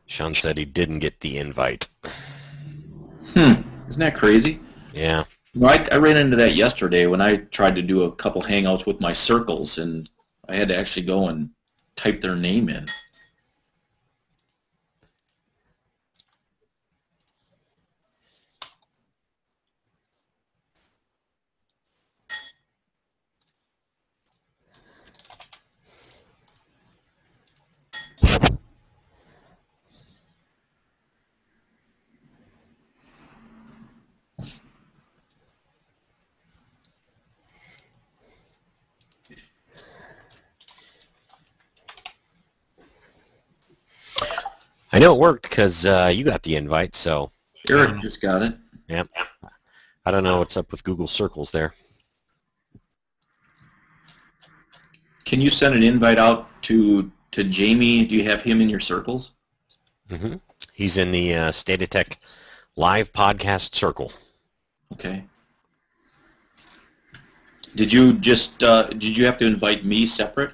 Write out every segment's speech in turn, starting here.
Sean said he didn't get the invite. Isn't that crazy? Yeah. No, I ran into that yesterday when I tried to do a couple hangouts with my circles, and I had to actually go and type their name in. I know it worked because you got the invite, so... Eric just got it. Yeah. I don't know what's up with Google Circles there. Can you send an invite out to Jamie? Do you have him in your circles? Mm-hmm. He's in the State of Tech live podcast circle. Okay. Did you have to invite me separate?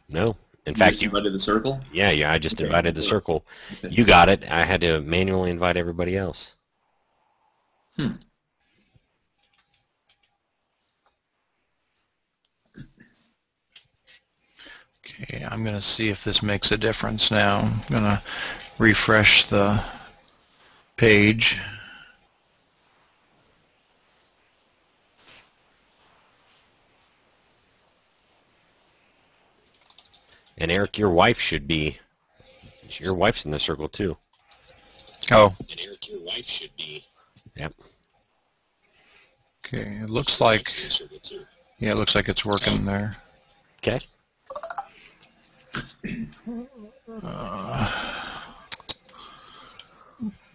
No. In fact, you invited the circle? Yeah, I just invited the circle. Okay. You got it. I had to manually invite everybody else. Okay, I'm going to see if this makes a difference now. I'm going to refresh the page. And Eric, your wife's in the circle too. Oh. And Eric, your wife should be. Yep. Okay, it looks like. Yeah, it looks like it's working there. Okay.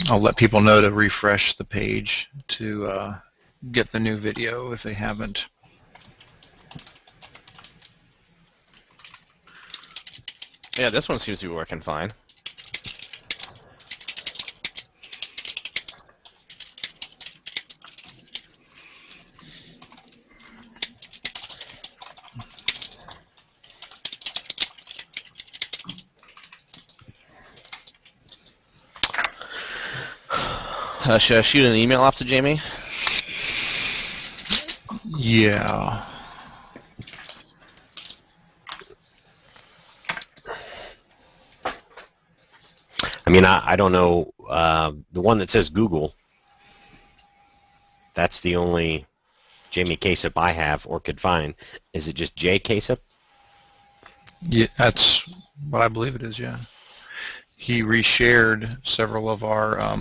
I'll let people know to refresh the page to get the new video if they haven't. Yeah, this one seems to be working fine. Should I shoot an email off to Jamie? Yeah. I mean, I don't know. The one that says Google, that's the only Jamie Kasip I have or could find. Is it just J Kasip? Yeah, that's what I believe it is, yeah. He reshared several of our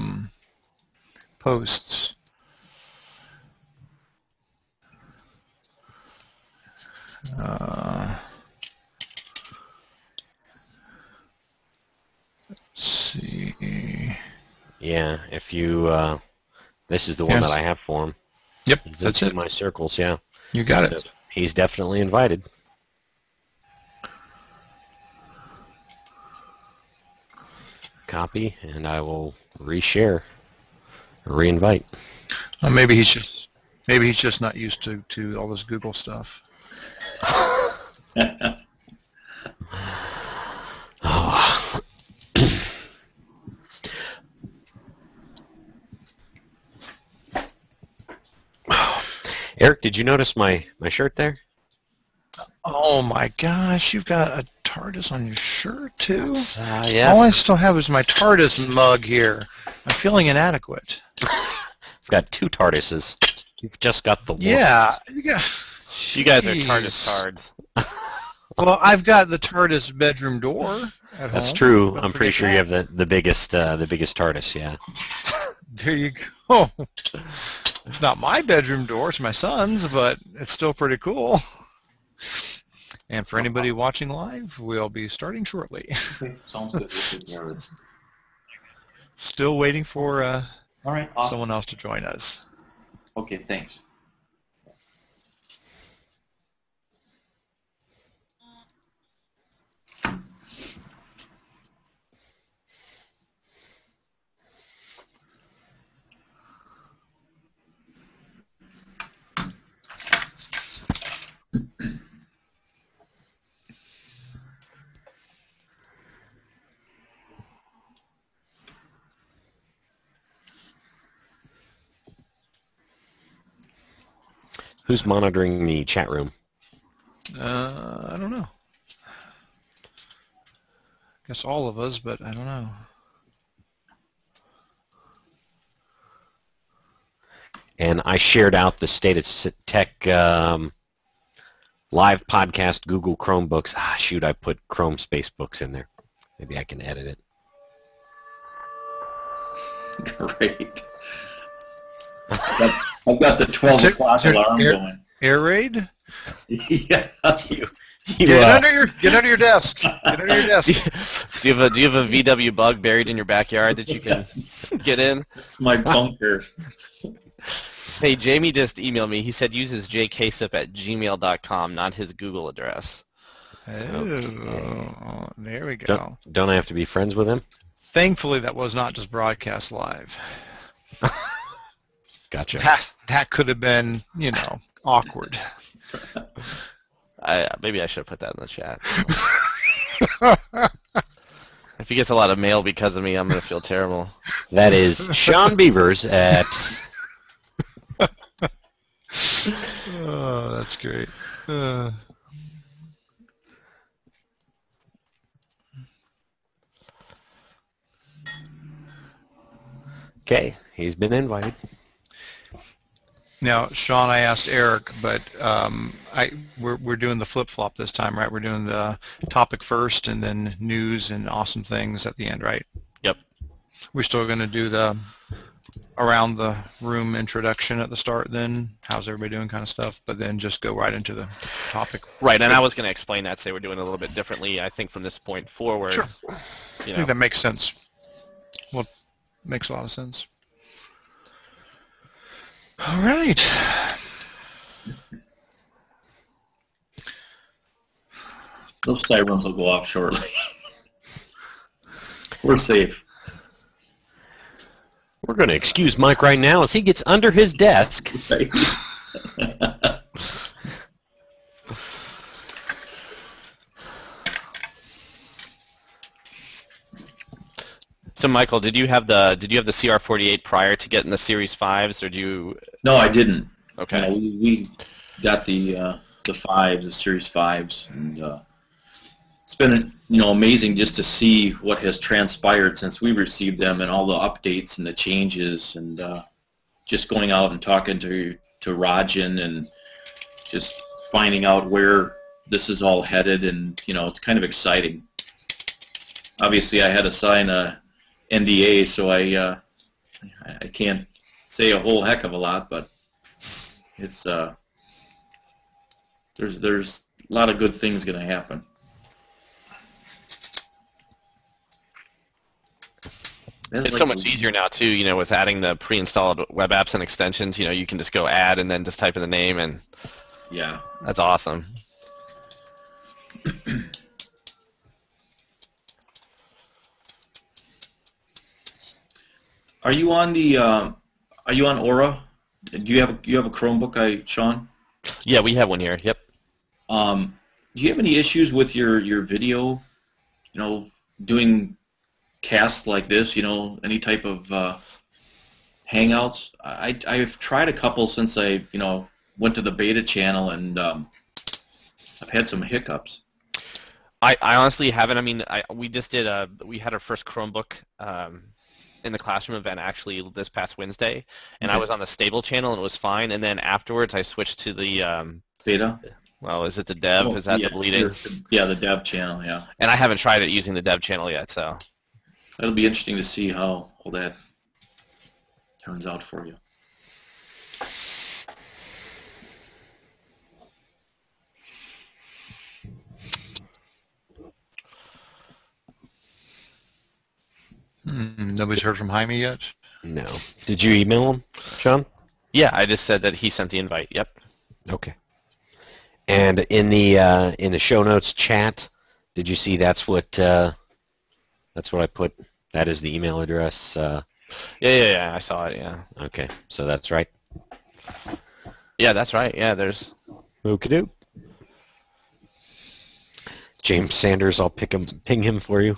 posts. Let's see. Yeah, if you, this is the one that I have for him. Yep, That's in my circles, yeah. You got So it. he's definitely invited. Copy, and I will reshare, or reinvite. Maybe he's just not used to all this Google stuff. Oh. Eric, did you notice my shirt there? Oh my gosh, you've got a TARDIS on your shirt too? Yes. All I still have is my TARDIS mug here. I'm feeling inadequate. I've got two TARDISes. You've just got the one. Yeah. You guys are TARDIS cards. Well, I've got the TARDIS bedroom door at That's home. true. Don't I'm pretty forget sure you have the biggest TARDIS, yeah. There you go. It's not my bedroom door, it's my son's, but it's still pretty cool. And for anybody watching live, we'll be starting shortly. Sounds good. Still waiting for All right. Awesome. someone else to join us. Okay, thanks. Who's monitoring the chat room? I don't know. Guess all of us, but I don't know. And I shared out the State of Tech live podcast Google Chromebooks. Ah, shoot, I put Chrome Spacebooks in there. Maybe I can edit it. Great. I've got the 12 o'clock alarm going. Air raid? Yeah. Get under your desk. Get under your desk. Do you have a VW bug buried in your backyard that you can get in? It's my bunker. Hey, Jamie just emailed me. He said uses jksip@gmail.com, not his Google address. Oh, there we go. Don't I have to be friends with him? Thankfully, that was not just broadcast live. Gotcha. That could have been, awkward. Maybe I should have put that in the chat. If he gets a lot of mail because of me, I'm going to feel terrible. That is Sean Beavers at... Oh, that's great. Okay, he's been invited. Now, Sean, I asked Eric, but we're doing the flip-flop this time, right? We're doing the topic first and then news and awesome things at the end, right? Yep. We're still going to do the around the room introduction at the start then, how's everybody doing kind of stuff, but then just go right into the topic. Right, and I was going to explain that, say we're doing it a little bit differently, I think, from this point forward. Sure. I think that makes sense. Well, makes a lot of sense. All right. Those sirens will go off shortly. We're safe. We're going to excuse Mike right now as he gets under his desk. Right. So, Michael, did you have the CR48 prior to getting the Series 5s, or do you? No, I didn't. Okay. We got the 5s, the Series 5s, and it's been amazing just to see what has transpired since we received them and all the updates and the changes, and just going out and talking to Rajan and just finding out where this is all headed, and it's kind of exciting. Obviously, I had to sign a NDA, so I can't say a whole heck of a lot, but it's there's a lot of good things going to happen. It's so much easier now too, with adding the pre-installed web apps and extensions. You can just go add and then just type in the name, and yeah, that's awesome. Are you on Aura? Do you have a Chromebook, Sean? Yeah, we have one here. Yep. Do you have any issues with your video? Doing casts like this. Any type of hangouts. I've tried a couple since I went to the beta channel, and I've had some hiccups. I honestly haven't. I mean, we just did we had our first Chromebook in the classroom event actually this past Wednesday, and I was on the stable channel and it was fine. And then afterwards, I switched to the beta. Well, is it the dev? Is that the bleeding? Yeah, the dev channel. Yeah. And I haven't tried it using the dev channel yet, so. It'll be interesting to see how all that turns out for you. Nobody's heard from Jaime yet? No. Did you email him, Sean? Yeah, I just said that he sent the invite. Yep. Okay. And in the show notes chat, did you see that's what I put? That is the email address. Yeah. I saw it. Yeah. Okay, so that's right. Yeah, that's right. Yeah, there's. Okie-doke. James Sanders, I'll ping him for you.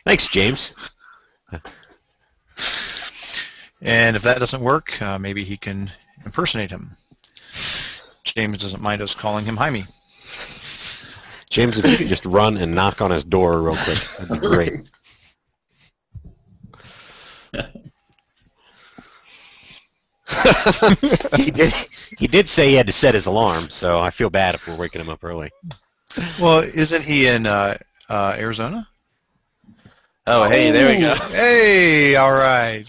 Thanks, James. And if that doesn't work, maybe he can impersonate him. James doesn't mind us calling him Jaime. James, if you could just run and knock on his door real quick, that'd be great. He did say he had to set his alarm, so I feel bad if we're waking him up early. Well, isn't he in Arizona? Oh, hey, there we go. Hey, all right.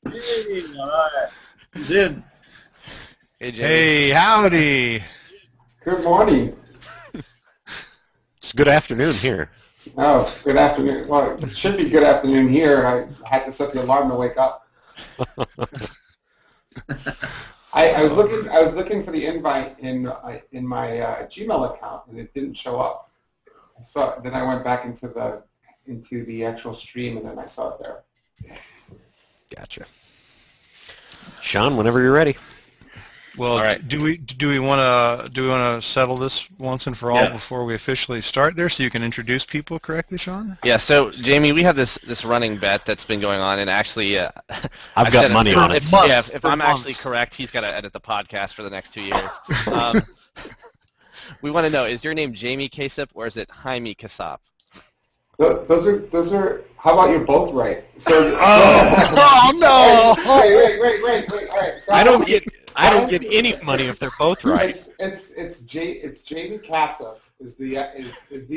Hey, all right. He's in. Hey, Jamie. Hey, howdy. Good morning. It's good afternoon here. Oh, good afternoon. Well, it should be good afternoon here. I had to set the alarm to wake up. I was looking for the invite in my Gmail account, and it didn't show up. So then I went back into the actual stream, and then I saw it there. Gotcha. Sean, whenever you're ready. Well, all right. do we want to settle this once and for all before we officially start there, so you can introduce people correctly, Sean? Yeah. So, Jamie, we have this running bet that's been going on, and actually, I've got money on it. If I'm actually correct, he's got to edit the podcast for the next 2 years. We want to know: is your name Jamie Kasip or is it Jaime Kasap? Those are. How about you're both right? So. Oh no! Wait. All right. So I don't get any money if they're both right. It's Jamie Kasif is the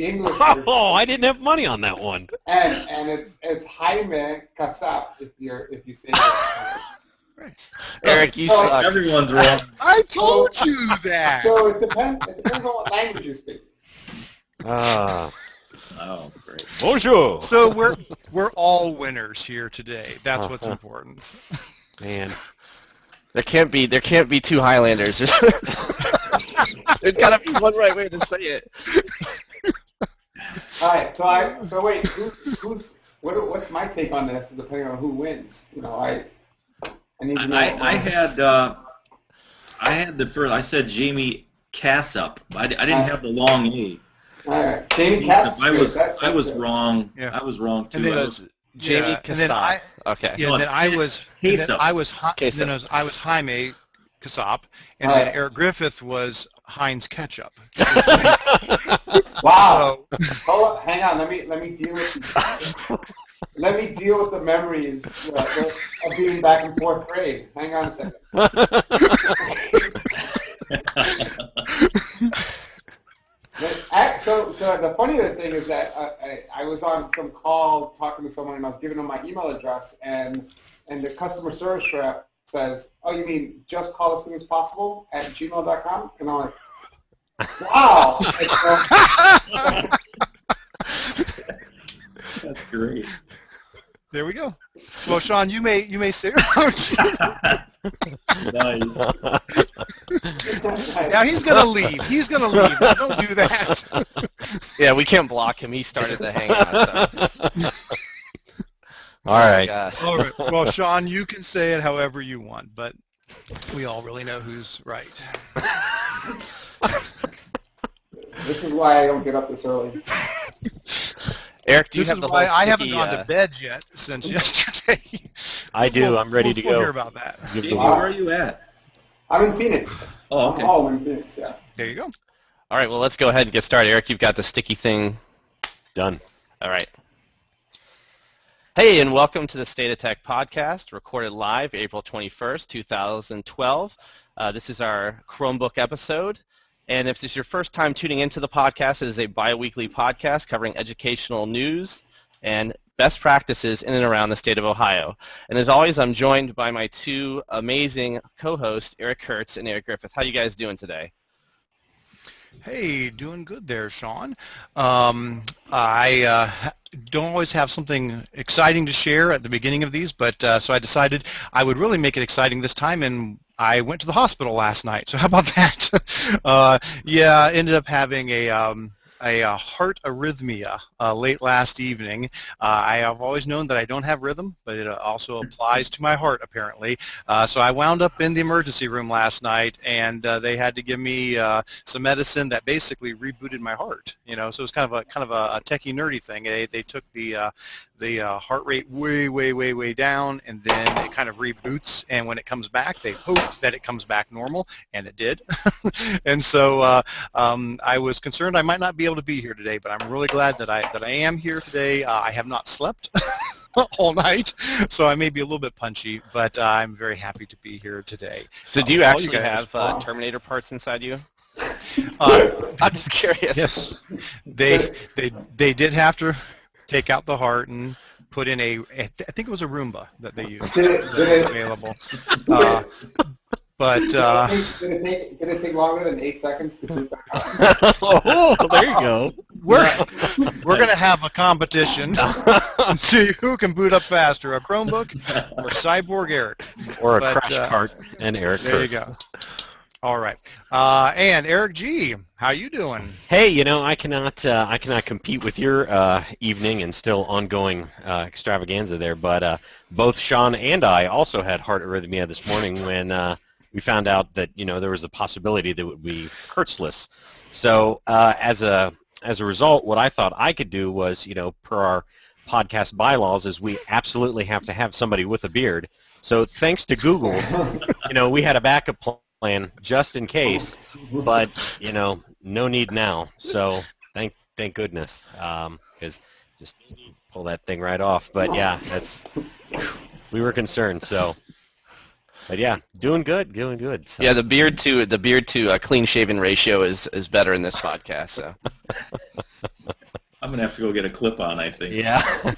English. Oh, I didn't have money on that one. And it's Jaime Kasap if you say that. Right. Eric, you suck. Everyone's wrong. I told you that. So it depends on what language you speak. Oh, great. Bonjour. So we're all winners here today. That's what's important. Man. There can't be two Highlanders. There's got to be one right way to say it. All right. So wait. What's my take on this? Depending on who wins, I need to know. I had the first. I said Jamie Kassup. I didn't have the long A. All right, Jamie Kassup. I was wrong. Yeah. I was wrong too. And then, I was, Jamie Kasap. Okay. Yeah, No, then I was Jaime Kasap, and then Eric Griffith was Heinz Ketchup. Wow. Hold on, hang on. Let me deal with the memories of being back in fourth grade. Hang on a second. So the funny thing is that I was on some call talking to someone, and I was giving them my email address, and the customer service rep says, "Oh, you mean just call as soon as possible at gmail.com?" And I'm like, "Wow." That's great. There we go. Well, Sean, you may say around. Nice. Now he's gonna leave. Now, don't do that. Yeah, we can't block him. He started the hangout. So. All right. All right. Well, Sean, you can say it however you want, but we all really know who's right. This is why I don't get up this early. Eric, do you This have is the why whole I haven't sticky, gone to bed yet since yesterday. I do. I'm ready to go. We'll hear about that. Give the Jamie, word. where are you at? I'm in Phoenix. Oh, okay. I'm home in Phoenix, yeah. There you go. All right, well, let's go ahead and get started. Eric, you've got the sticky thing. Done. All right. Hey, and welcome to the State of Tech podcast, recorded live April 21st, 2012. This is our Chromebook episode. And if this is your first time tuning into the podcast, it is a bi-weekly podcast covering educational news and best practices in and around the state of Ohio. And as always, I'm joined by my two amazing co-hosts, Eric Kurtz and Eric Griffith. How you guys doing today? Hey, doing good there, Sean. I don't always have something exciting to share at the beginning of these, but so I decided I would really make it exciting this time, and I went to the hospital last night. So how about that? Yeah, I ended up having a heart arrhythmia late last evening. I have always known that I don't have rhythm, but it also applies to my heart apparently. So I wound up in the emergency room last night, and they had to give me some medicine that basically rebooted my heart. You know, so it was kind of a techie nerdy thing. They took the heart rate way down, and then it kind of reboots, and when it comes back, they hope that it comes back normal, and it did. And so I was concerned I might not be able to be here today, but I'm really glad that I am here today. I have not slept all night, so I may be a little bit punchy, but I'm very happy to be here today. So do you actually have Terminator parts inside you? I'm just curious. Yes, they did have to take out the heart and put in I think it was a Roomba that they used that was available. But did it take longer than 8 seconds to boot back up? Oh, there you go. We're gonna have a competition and see who can boot up faster, a Chromebook or Cyborg Eric, or a crash cart and Eric. There you go. All right, and Eric G, how you doing? Hey, you know, I cannot compete with your evening and still ongoing extravaganza there. But both Sean and I also had heart arrhythmia this morning when we found out that there was a possibility that it would be Hertzless. So as a result, what I thought I could do was, per our podcast bylaws, is we absolutely have to have somebody with a beard. So thanks to Google, we had a backup plan just in case, but no need now. So thank goodness, because just pull that thing right off. But yeah, we were concerned. So, but yeah, doing good. So. Yeah, the beard to clean shaven ratio is better in this podcast. So I'm gonna have to go get a clip on, I think. Yeah.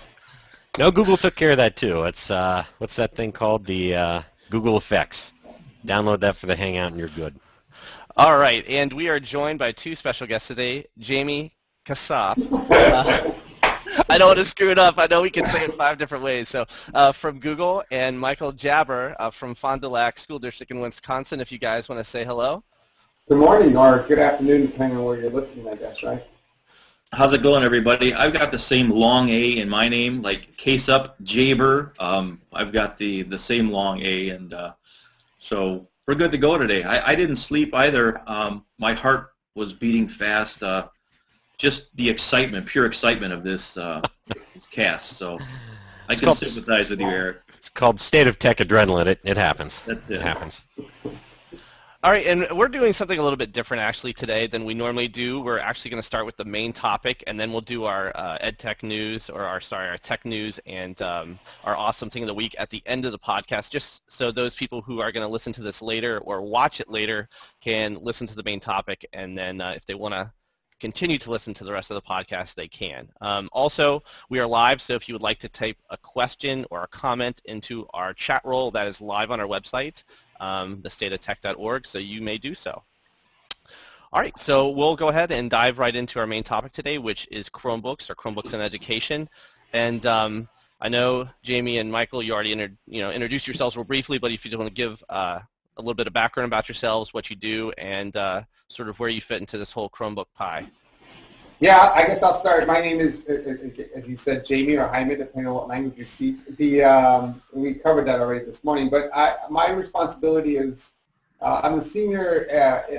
No, Google took care of that too. It's what's that thing called? The Google Effects. Download that for the Hangout and you're good. All right, and we are joined by two special guests today, Jamie Kassab. I don't want to screw it up. I know we can say it 5 different ways. So from Google, and Michael Jabber from Fond du Lac School District in Wisconsin, if you guys want to say hello. Good morning or good afternoon, depending on where you're listening, I guess, right? How's it going, everybody? I've got the same long A in my name, like Case Up Jaber. I've got the same long A, and so we're good to go today. I didn't sleep either. My heart was beating fast. Just the excitement, pure excitement of this cast. So I can sympathize with you, Eric. It's called State of Tech Adrenaline. It happens. That's it. It happens. All right, and we're doing something a little bit different actually today than we normally do. We're actually going to start with the main topic, and then we'll do our EdTech news, or our tech news, and our awesome thing of the week at the end of the podcast, just so those people who are going to listen to this later or watch it later can listen to the main topic, and then if they want to continue to listen to the rest of the podcast, they can. Also, we are live, so if you would like to type a question or a comment into our chat roll, that is live on our website, thestateoftech.org, so you may do so. All right, so we'll go ahead and dive right into our main topic today, which is Chromebooks, or Chromebooks in education. And I know Jamie and Michael, you already introduced yourselves real briefly, but if you want to give a little bit of background about yourselves, what you do, and sort of where you fit into this whole Chromebook pie. Yeah, I guess I'll start. My name is, as you said, Jamie or Jaime, depending on what language you speak. We covered that already this morning, but my responsibility is I'm the senior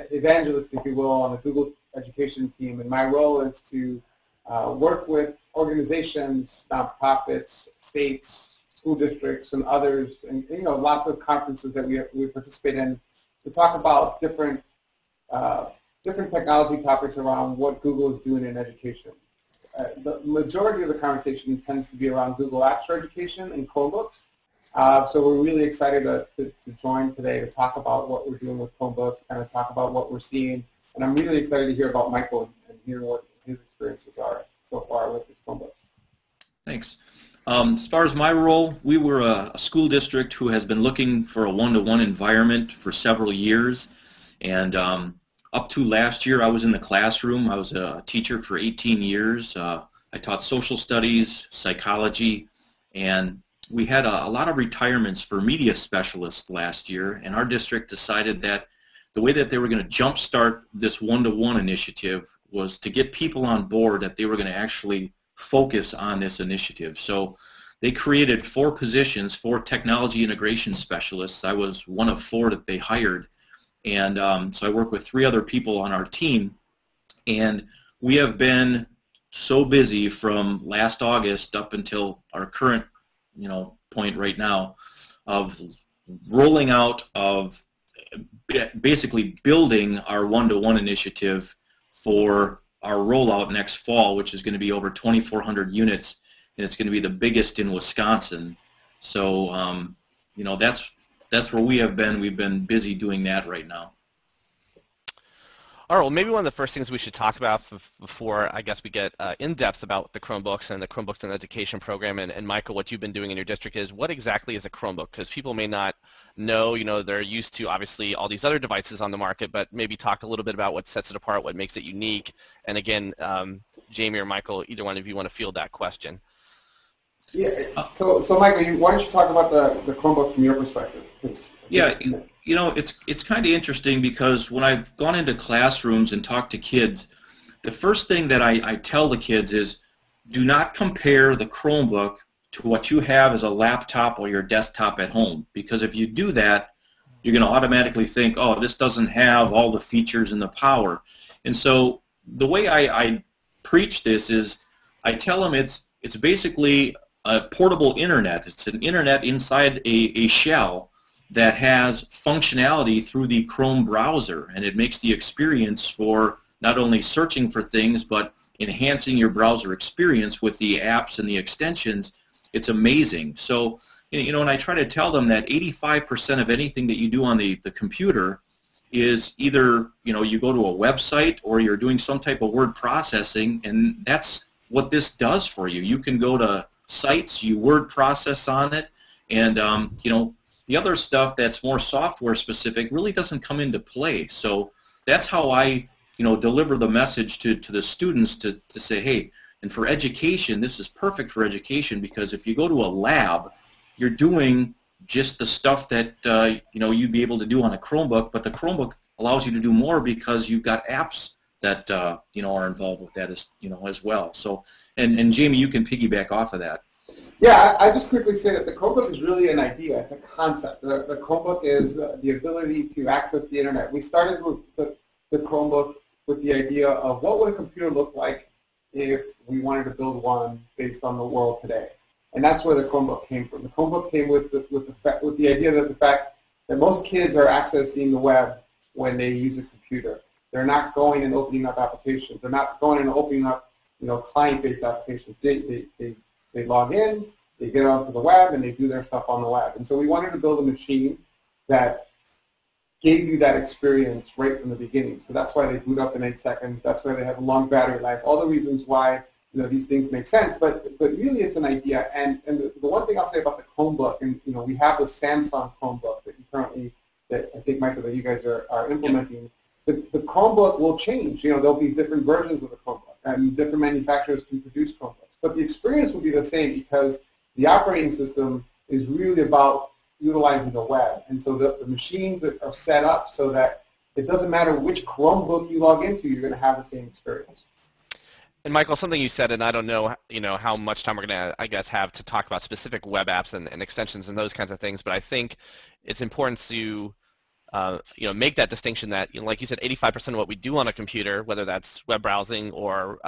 evangelist, if you will, on the Google education team, and my role is to work with organizations, nonprofits, states, school districts, and others, and lots of conferences that we participate in to talk about different technology topics around what Google is doing in education. The majority of the conversation tends to be around Google Apps for Education and Chromebooks. So we're really excited to join today to talk about what we're doing with Chromebooks, kind of talk about what we're seeing. And I'm really excited to hear about Michael and hear what his experiences are so far with his Chromebooks. Thanks. As far as my role, we were a school district who has been looking for a one-to-one environment for several years. And up to last year, I was in the classroom. I was a teacher for 18 years, I taught social studies, psychology, and we had a lot of retirements for media specialists last year, and our district decided that the way that they were going to jumpstart this one-to-one initiative was to get people on board that they were going to actually focus on this initiative. So they created 4 positions, 4 technology integration specialists. I was one of 4 that they hired, and so I work with 3 other people on our team, and we have been so busy from last August up until our current point right now of rolling out of basically building our one-to-one initiative for our rollout next fall, which is going to be over 2,400 units, and it's going to be the biggest in Wisconsin. So, that's where we have been. We've been busy doing that right now. All right, well, maybe one of the first things we should talk about before I guess we get in-depth about the Chromebooks and the Chromebooks and Education program, and Michael, what you've been doing in your district is, what exactly is a Chromebook? Because people may not know, they're used to obviously all these other devices on the market, but maybe talk a little bit about what sets it apart, what makes it unique, and again, Jamie or Michael, either one of you want to field that question. Yeah, so Michael, why don't you talk about the Chromebook from your perspective? Yeah, it's kind of interesting because when I've gone into classrooms and talked to kids, the first thing that I tell the kids is, do not compare the Chromebook to what you have as a laptop or your desktop at home, because if you do that, you're going to automatically think, oh, this doesn't have all the features and the power. And so the way I preach this is, I tell them it's basically a portable internet. It's an internet inside a shell that has functionality through the Chrome browser, and it makes the experience for not only searching for things but enhancing your browser experience with the apps and the extensions. It's amazing. So, and I try to tell them that 85% of anything that you do on the computer is either, you go to a website or you're doing some type of word processing, and that's what this does for you. You can go to sites, you word process on it, and the other stuff that's more software specific really doesn't come into play. So that's how I deliver the message to the students to say, hey, and for education, this is perfect for education, because if you go to a lab, you're doing just the stuff that you'd be able to do on a Chromebook, but the Chromebook allows you to do more because you've got apps that are involved with that as well. So, and Jamie, you can piggyback off of that. Yeah, I just quickly say that the Chromebook is really an idea. It's a concept. The Chromebook is the ability to access the internet. We started with the Chromebook with the idea of what would a computer look like if we wanted to build one based on the world today. And that's where the Chromebook came from. The Chromebook came with the idea that the fact that most kids are accessing the web when they use a computer. They're not going and opening up applications. They're not going and opening up client-based applications. They log in, they get onto the web, and they do their stuff on the web. And so we wanted to build a machine that gave you that experience right from the beginning. So that's why they boot up in 8 seconds. That's why they have a long battery life. All the reasons why these things make sense. But really, it's an idea. And the one thing I'll say about the Chromebook, and we have the Samsung Chromebook that I think, Michael, that you guys are implementing. The Chromebook will change. There'll be different versions of the Chromebook, and different manufacturers can produce Chromebooks. But the experience will be the same, because the operating system is really about utilizing the web. And so the machines are set up so that it doesn't matter which Chromebook you log into, you're going to have the same experience. And Michael, something you said, and I don't know, how much time we're going to, I guess, have to talk about specific web apps and extensions and those kinds of things, but I think it's important to make that distinction that, like you said, 85% of what we do on a computer, whether that's web browsing or,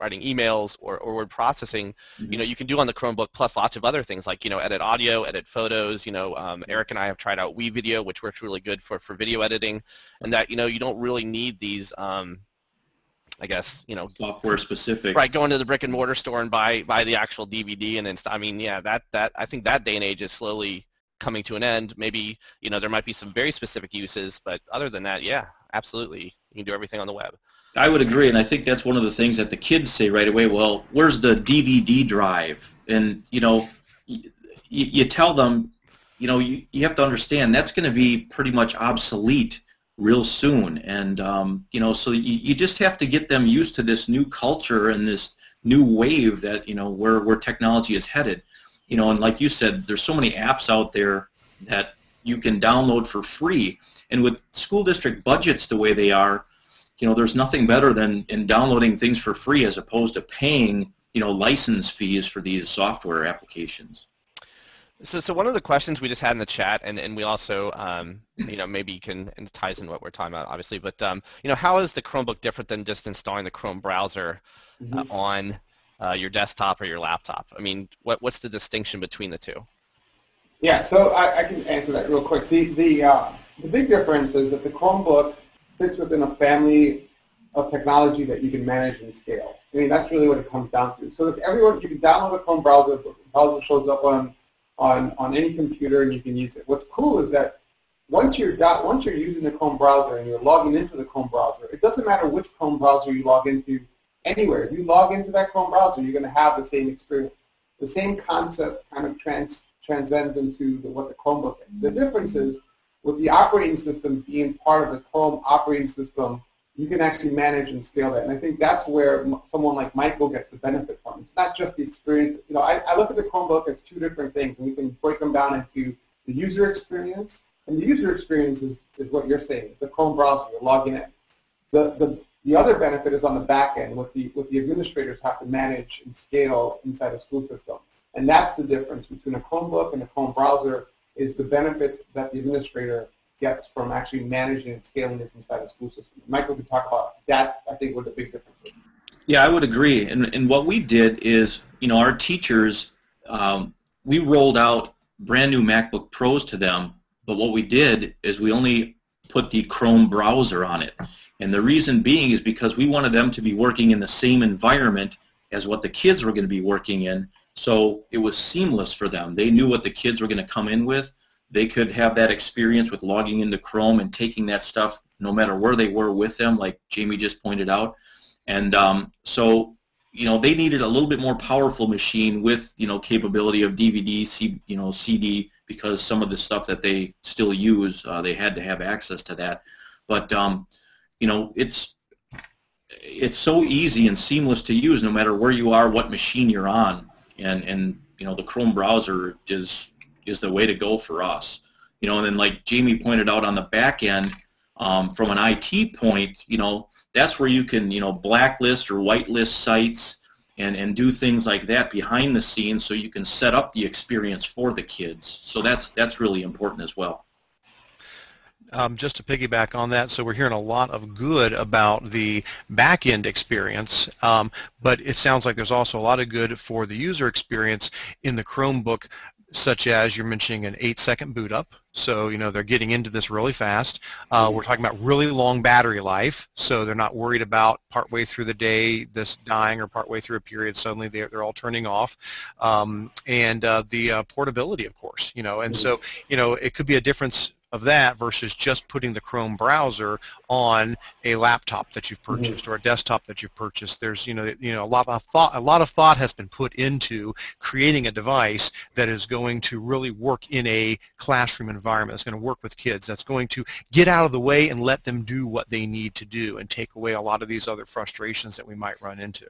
writing emails or word processing, you can do on the Chromebook, plus lots of other things like, edit audio, edit photos. Eric and I have tried out WeVideo, which works really good for video editing, and that, you don't really need these, I guess, software specific. Right, go into the brick and mortar store and buy the actual DVD and I mean, yeah, that I think that day and age is slowly coming to an end. Maybe, there might be some very specific uses, but other than that, yeah, absolutely, you can do everything on the web. I would agree, and I think that's one of the things that the kids say right away. Well, where's the DVD drive? And you tell them, you have to understand that's going to be pretty much obsolete real soon, and so you just have to get them used to this new culture and this new wave that, where technology is headed. And like you said, there's so many apps out there that you can download for free. And with school district budgets the way they are, there's nothing better than in downloading things for free as opposed to paying, license fees for these software applications. So one of the questions we just had in the chat, and we also, maybe can, and it ties in what we're talking about, obviously, but, how is the Chromebook different than just installing the Chrome browser on your desktop or your laptop? I mean, what's the distinction between the two? Yeah, so I can answer that real quick. The big difference is that the Chromebook fits within a family of technology that you can manage and scale. I mean, that's really what it comes down to. So if you can download the Chrome browser, the browser shows up on any computer and you can use it. What's cool is that once you're using the Chrome browser and you're logging into the Chrome browser, it doesn't matter which Chrome browser you log into anywhere. If you log into that Chrome browser, you're going to have the same experience. The same concept kind of transcends into what the Chromebook is. The difference is with the operating system being part of the Chrome operating system, you can actually manage and scale that. And I think that's where someone like Michael gets the benefit from. It's not just the experience. I look at the Chromebook as two different things, and we can break them down into the user experience. And the user experience is what you're saying. It's a Chrome browser. You're logging in. The other benefit is on the back end, what the administrators have to manage and scale inside a school system. And that's the difference between a Chromebook and a Chrome browser, is the benefits that the administrator gets from actually managing and scaling this inside a school system. Michael could talk about that, I think, what the big difference is. Yeah, I would agree. And what we did is, our teachers, we rolled out brand new MacBook Pros to them, but what we did is we only put the Chrome browser on it. And the reason being is because we wanted them to be working in the same environment as what the kids were going to be working in, so it was seamless for them. They knew what the kids were going to come in with. They could have that experience with logging into Chrome and taking that stuff no matter where they were with them, like Jamie just pointed out. And so, they needed a little bit more powerful machine with, capability of DVD, CD, because some of the stuff that they still use, they had to have access to that. But, it's so easy and seamless to use no matter where you are, what machine you're on. And the Chrome browser is the way to go for us. And then like Jamie pointed out on the back end, from an IT point, that's where you can, blacklist or whitelist sites and do things like that behind the scenes, so you can set up the experience for the kids. So that's really important as well. Just to piggyback on that, so we're hearing a lot of good about the back-end experience, but it sounds like there's also a lot of good for the user experience in the Chromebook, such as you're mentioning an 8-second boot up. So, they're getting into this really fast. We're talking about really long battery life, so they're not worried about partway through the day this dying or partway through a period suddenly they're all turning off. And the portability, of course, and so, it could be a difference of that versus just putting the Chrome browser on a laptop that you've purchased or a desktop that you've purchased. There's a lot of thought has been put into creating a device that is going to really work in a classroom environment, that's going to work with kids, that's going to get out of the way and let them do what they need to do and take away a lot of these other frustrations that we might run into.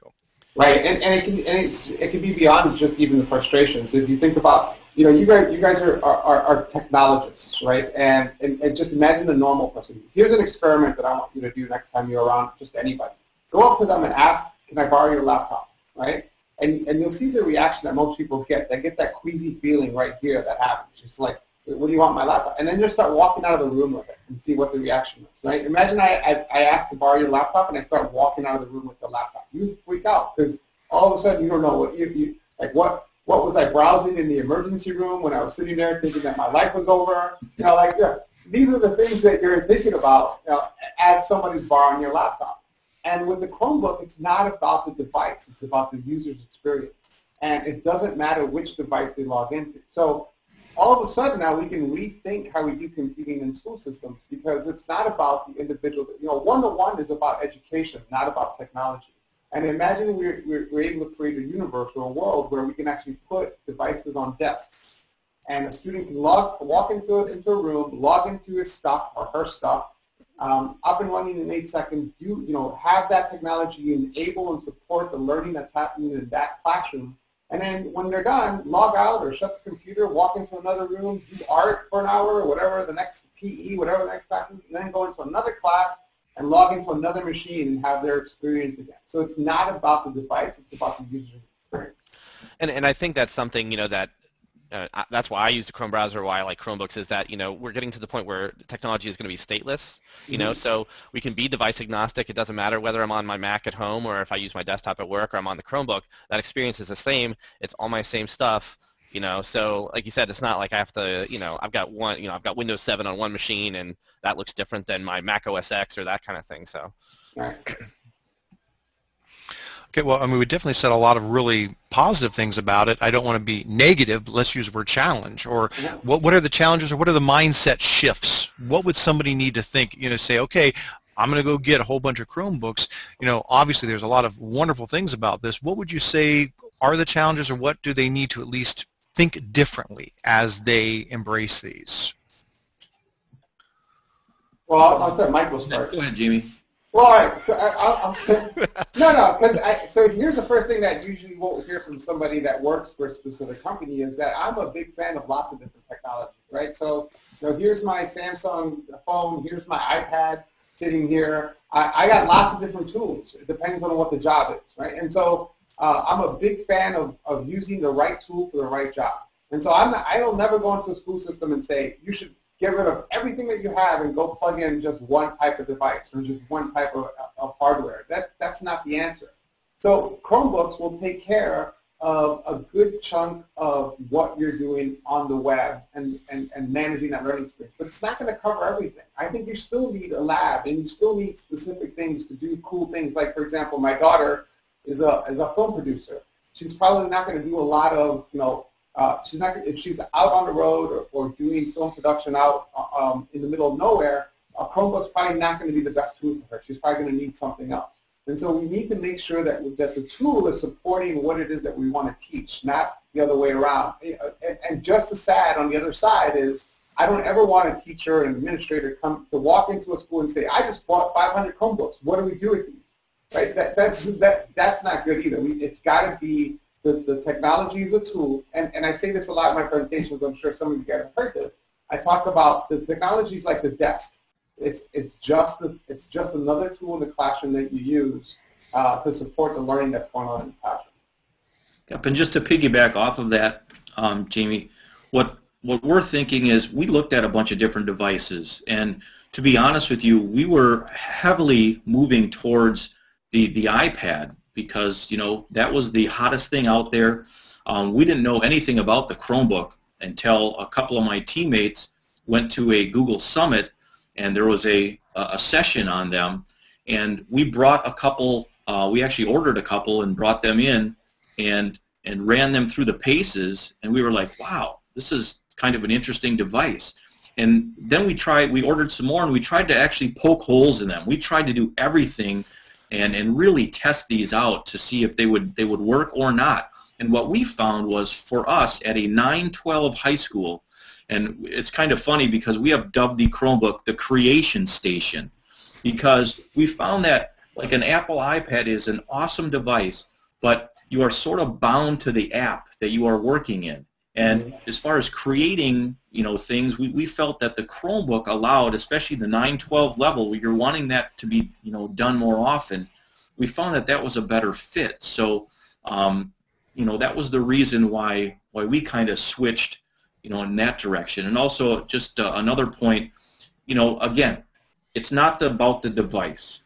Right, and it can be beyond just even the frustrations. If you think about, you guys are technologists, right? And just imagine a normal person. Here's an experiment that I want you to do next time you're around just anybody. Go up to them and ask, "Can I borrow your laptop?" Right? And you'll see the reaction that most people get. They get that queasy feeling right here that happens. Just like, "What do you want my laptop?" And then just start walking out of the room with it and see what the reaction is. Right? Imagine I ask to borrow your laptop and I start walking out of the room with the laptop. You freak out because all of a sudden you don't know what was I browsing in the emergency room when I was sitting there thinking that my life was over. These are the things that you're thinking about as somebody's borrowing your laptop. And with the Chromebook, it's not about the device. It's about the user's experience. And it doesn't matter which device they log into. So all of a sudden now we can rethink how we do computing in school systems, because it's not about the individual. One-to-one is about education, not about technology. And imagine we're able to create a universe or a world where we can actually put devices on desks. And a student can walk into a room, log into his stuff or her stuff, up and running in 8 seconds. Have that technology enable and support the learning that's happening in that classroom. And then when they're done, log out or shut the computer, walk into another room, do art for an hour or whatever, the next PE, whatever the next class is, and then go into another class and log into another machine and have their experience again. So it's not about the device, it's about the user experience. And I think that's something, that that's why I use the Chrome browser, why I like Chromebooks, is that, we're getting to the point where technology is going to be stateless, so we can be device agnostic. It doesn't matter whether I'm on my Mac at home or if I use my desktop at work or I'm on the Chromebook. That experience is the same. It's all my same stuff, so like you said, it's not like I have to, I've got I've got Windows 7 on one machine and that looks different than my Mac OS X or that kind of thing, so. Right. Okay, well, I mean, we definitely said a lot of really positive things about it. I don't want to be negative, but let's use the word challenge. Or what are the challenges, or what are the mindset shifts? What would somebody need to think, say, okay, I'm going to go get a whole bunch of Chromebooks. Obviously there's a lot of wonderful things about this. What would you say are the challenges, or what do they need to at least think differently as they embrace these? Well, I'll say Mike will start. Go ahead, Jamie. Well, all right. So so here's the first thing that usually we'll hear from somebody that works for a specific company is that I'm a big fan of lots of different technology, right? So, here's my Samsung phone, here's my iPad sitting here. I got lots of different tools. It depends on what the job is, right? And so I'm a big fan of using the right tool for the right job. And so I'll never go into a school system and say you should get rid of everything that you have and go plug in just one type of device or just one type of hardware. That's not the answer. So Chromebooks will take care of a good chunk of what you're doing on the web and managing that learning experience. But it's not going to cover everything. I think you still need a lab and you still need specific things to do cool things. Like, for example, my daughter is a film producer. She's probably not going to do a lot of, she's not, if she's out on the road or doing film production out in the middle of nowhere, a Chromebook's probably not going to be the best tool for her. She's probably going to need something else. And so we need to make sure that the tool is supporting what it is that we want to teach, not the other way around. And just as sad on the other side is I don't ever want a teacher or an administrator come to walk into a school and say, I just bought 500 Chromebooks. What do we do with these? Right? That's not good either. It's got to be the technology is a tool, and I say this a lot in my presentations. I'm sure some of you guys have heard this. I talk about the technology is like the desk. It's just another tool in the classroom that you use to support the learning that's going on in the classroom. Yep, and just to piggyback off of that, Jamie, what we're thinking is we looked at a bunch of different devices, and to be honest with you, we were heavily moving towards the iPad because that was the hottest thing out there. We didn't know anything about the Chromebook until a couple of my teammates went to a Google Summit, and there was a session on them, and we brought a couple. We actually ordered a couple and brought them in, and ran them through the paces, and we were like, wow, this is kind of an interesting device. And then we ordered some more, and we tried to actually poke holes in them. We tried to do everything and really test these out to see if they would work or not. And what we found was, for us at a 9-12 high school, and it's kind of funny because we have dubbed the Chromebook the creation station, because we found that like an Apple iPad is an awesome device, but you are sort of bound to the app that you are working in. And as far as creating, things, we felt that the Chromebook allowed, especially the 9-12 level, where you're wanting that to be, done more often. We found that was a better fit. So, that was the reason why we kind of switched, in that direction. And also, just another point, again, it's not about the device.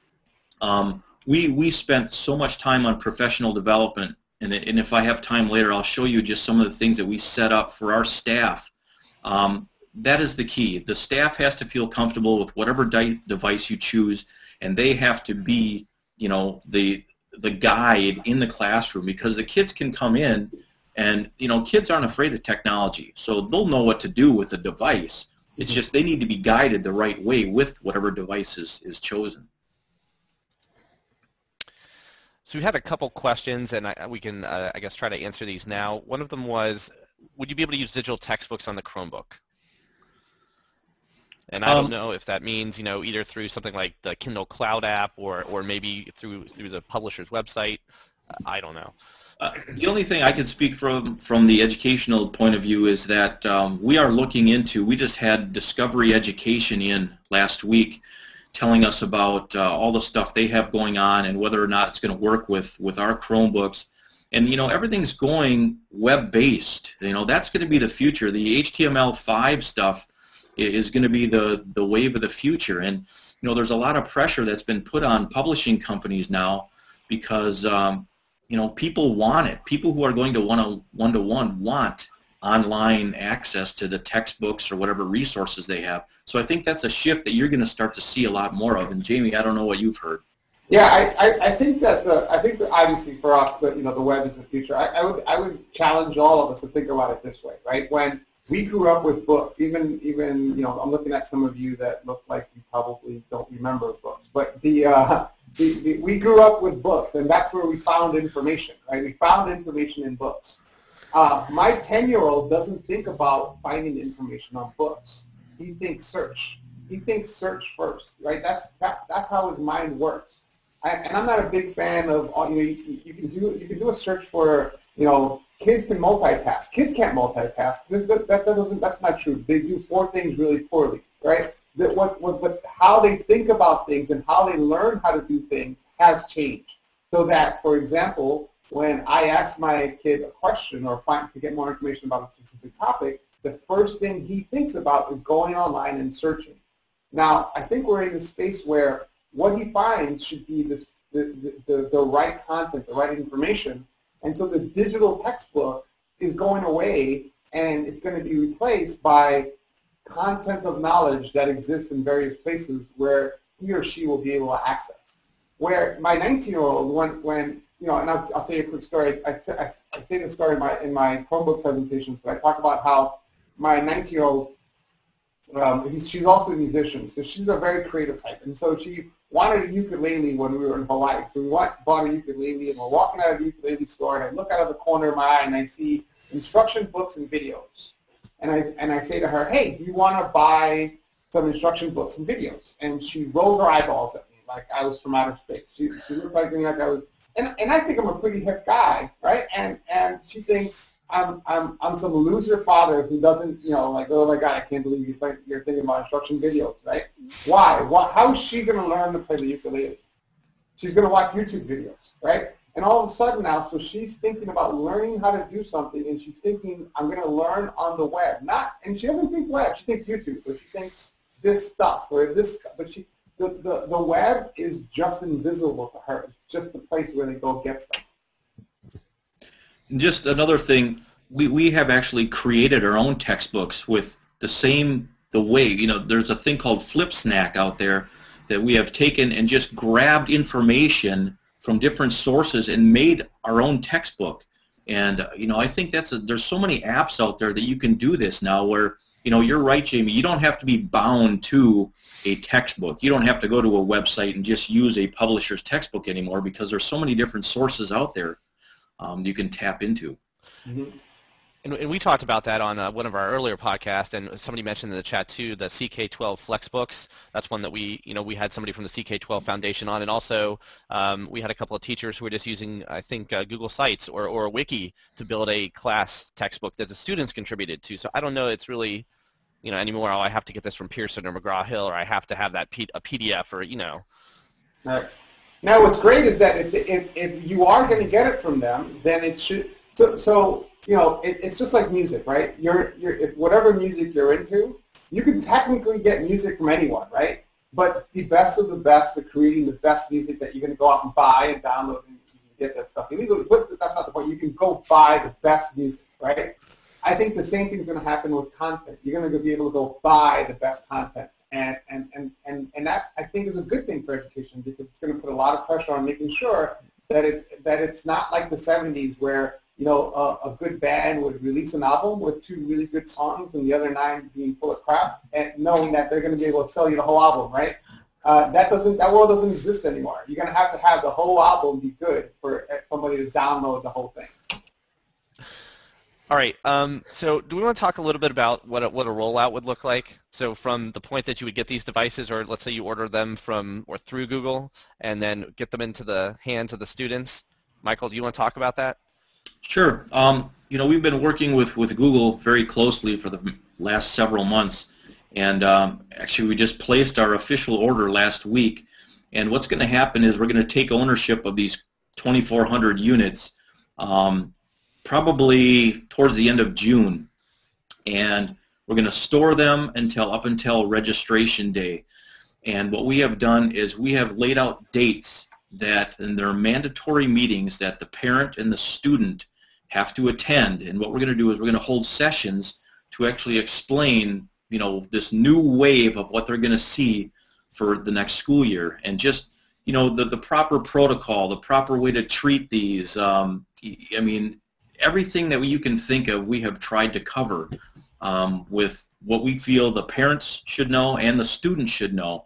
We spent so much time on professional development. And if I have time later, I'll show you just some of the things that we set up for our staff. That is the key. The staff has to feel comfortable with whatever device you choose, and they have to be, the guide in the classroom, because the kids can come in, and kids aren't afraid of technology, so they'll know what to do with the device. It's just they need to be guided the right way with whatever device is chosen. So we had a couple questions, and we can, I guess, try to answer these now. One of them was, would you be able to use digital textbooks on the Chromebook? And I don't know if that means, you know, either through something like the Kindle Cloud app or maybe through the publisher's website. I don't know. The only thing I can speak from the educational point of view is that we are looking into, we just had Discovery Education in last week telling us about all the stuff they have going on and whether or not it's going to work with our Chromebooks. And, you know, everything's going web-based. You know, that's going to be the future. The HTML5 stuff is going to be the wave of the future. And, you know, there's a lot of pressure that's been put on publishing companies now because, you know, people want it. People who are going to one-to-one want online access to the textbooks or whatever resources they have. So I think that's a shift that you're going to start to see a lot more of. And Jamie, I don't know what you've heard. Yeah, I think that obviously for us, you know, the web is the future. I would challenge all of us to think about it this way, right? When we grew up with books, even you know, I'm looking at some of you that look like you probably don't remember books, but we grew up with books, and that's where we found information, right? We found information in books. My 10-year-old doesn't think about finding information on books. He thinks search. He thinks search first, right? That's how his mind works. And I'm not a big fan of, you know, you can do a search for, you know, kids can multitask. Kids can't multitask. That's not true. They do 4 things really poorly, right? But how they think about things and how they learn how to do things has changed. So that, for example, when I ask my kid a question or to get more information about a specific topic, the first thing he thinks about is going online and searching. Now, I think we're in a space where what he finds should be the right content, the right information, and so the digital textbook is going away, and it's going to be replaced by content of knowledge that exists in various places where he or she will be able to access. Where my 19-year-old, when you know, and I'll tell you a quick story. I say this story in my Chromebook presentations, but I talk about how my 19-year-old, she's also a musician, so she's a very creative type, and so she wanted a ukulele when we were in Hawaii. So we bought a ukulele, and we're walking out of the ukulele store, and I look out of the corner of my eye, and I see instruction books and videos. And I say to her, hey, do you want to buy some instruction books and videos? And she rolled her eyeballs at me like I was from outer space. She looked like me like I was, and I think I'm a pretty hip guy, right? And she thinks I'm some loser father who doesn't, you know, like, oh my God, I can't believe you're thinking about instruction videos, right? Why? How is she going to learn to play the ukulele? She's going to watch YouTube videos, right? And all of a sudden now, so she's thinking about learning how to do something, and she's thinking, I'm going to learn on the web. And she doesn't think web, she thinks YouTube, but she thinks this stuff or this stuff. But the web is just invisible to her. It's just the place where they go get stuff. Just another thing, we have actually created our own textbooks with the way, you know, there's a thing called Flip Snack out there that we have taken and just grabbed information from different sources and made our own textbook. And, you know, I think there's so many apps out there that you can do this now where, you know, you're right, Jamie, you don't have to be bound to a textbook. You don't have to go to a website and just use a publisher's textbook anymore because there's so many different sources out there you can tap into. Mm-hmm. And we talked about that on one of our earlier podcasts, and somebody mentioned in the chat too the CK12 Flexbooks. That's one that we had somebody from the CK12 Foundation on, and also we had a couple of teachers who were just using, I think, Google Sites or a wiki to build a class textbook that the students contributed to. So I don't know, it's really, you know, anymore. Oh, I have to get this from Pearson or McGraw-Hill, or I have to have that a PDF, or you know. Right. Now, what's great is that if you are going to get it from them, then it should. So you know, it's just like music, right? If whatever music you're into, you can technically get music from anyone, right? But the best of the best are creating the best music that you're going to go out and buy and download and you can get that stuff illegally. But that's not the point. You can go buy the best music, right? I think the same thing's going to happen with content. You're going to be able to go buy the best content. And that, I think, is a good thing for education because it's going to put a lot of pressure on making sure that it's not like the 70s where, you know, a good band would release an album with 2 really good songs and the other 9 being full of crap, and knowing that they're going to be able to sell you the whole album, right? That world doesn't exist anymore. You're going to have the whole album be good for somebody to download the whole thing. All right. So do we want to talk a little bit about what a rollout would look like? So from the point that you would get these devices, or let's say you order them from or through Google, and then get them into the hands of the students. Michael, do you want to talk about that? Sure. We've been working with Google very closely for the last several months, and actually we just placed our official order last week. And what's going to happen is we're going to take ownership of these 2,400 units probably towards the end of June, and we're going to store them up until registration day. And what we have done is we have laid out dates that, and there are mandatory meetings that the parent and the student have to attend. And what we're going to do is we're going to hold sessions to actually explain, this new wave of what they're going to see for the next school year, and just, the proper protocol, the proper way to treat these. Everything that you can think of, we have tried to cover with what we feel the parents should know and the students should know.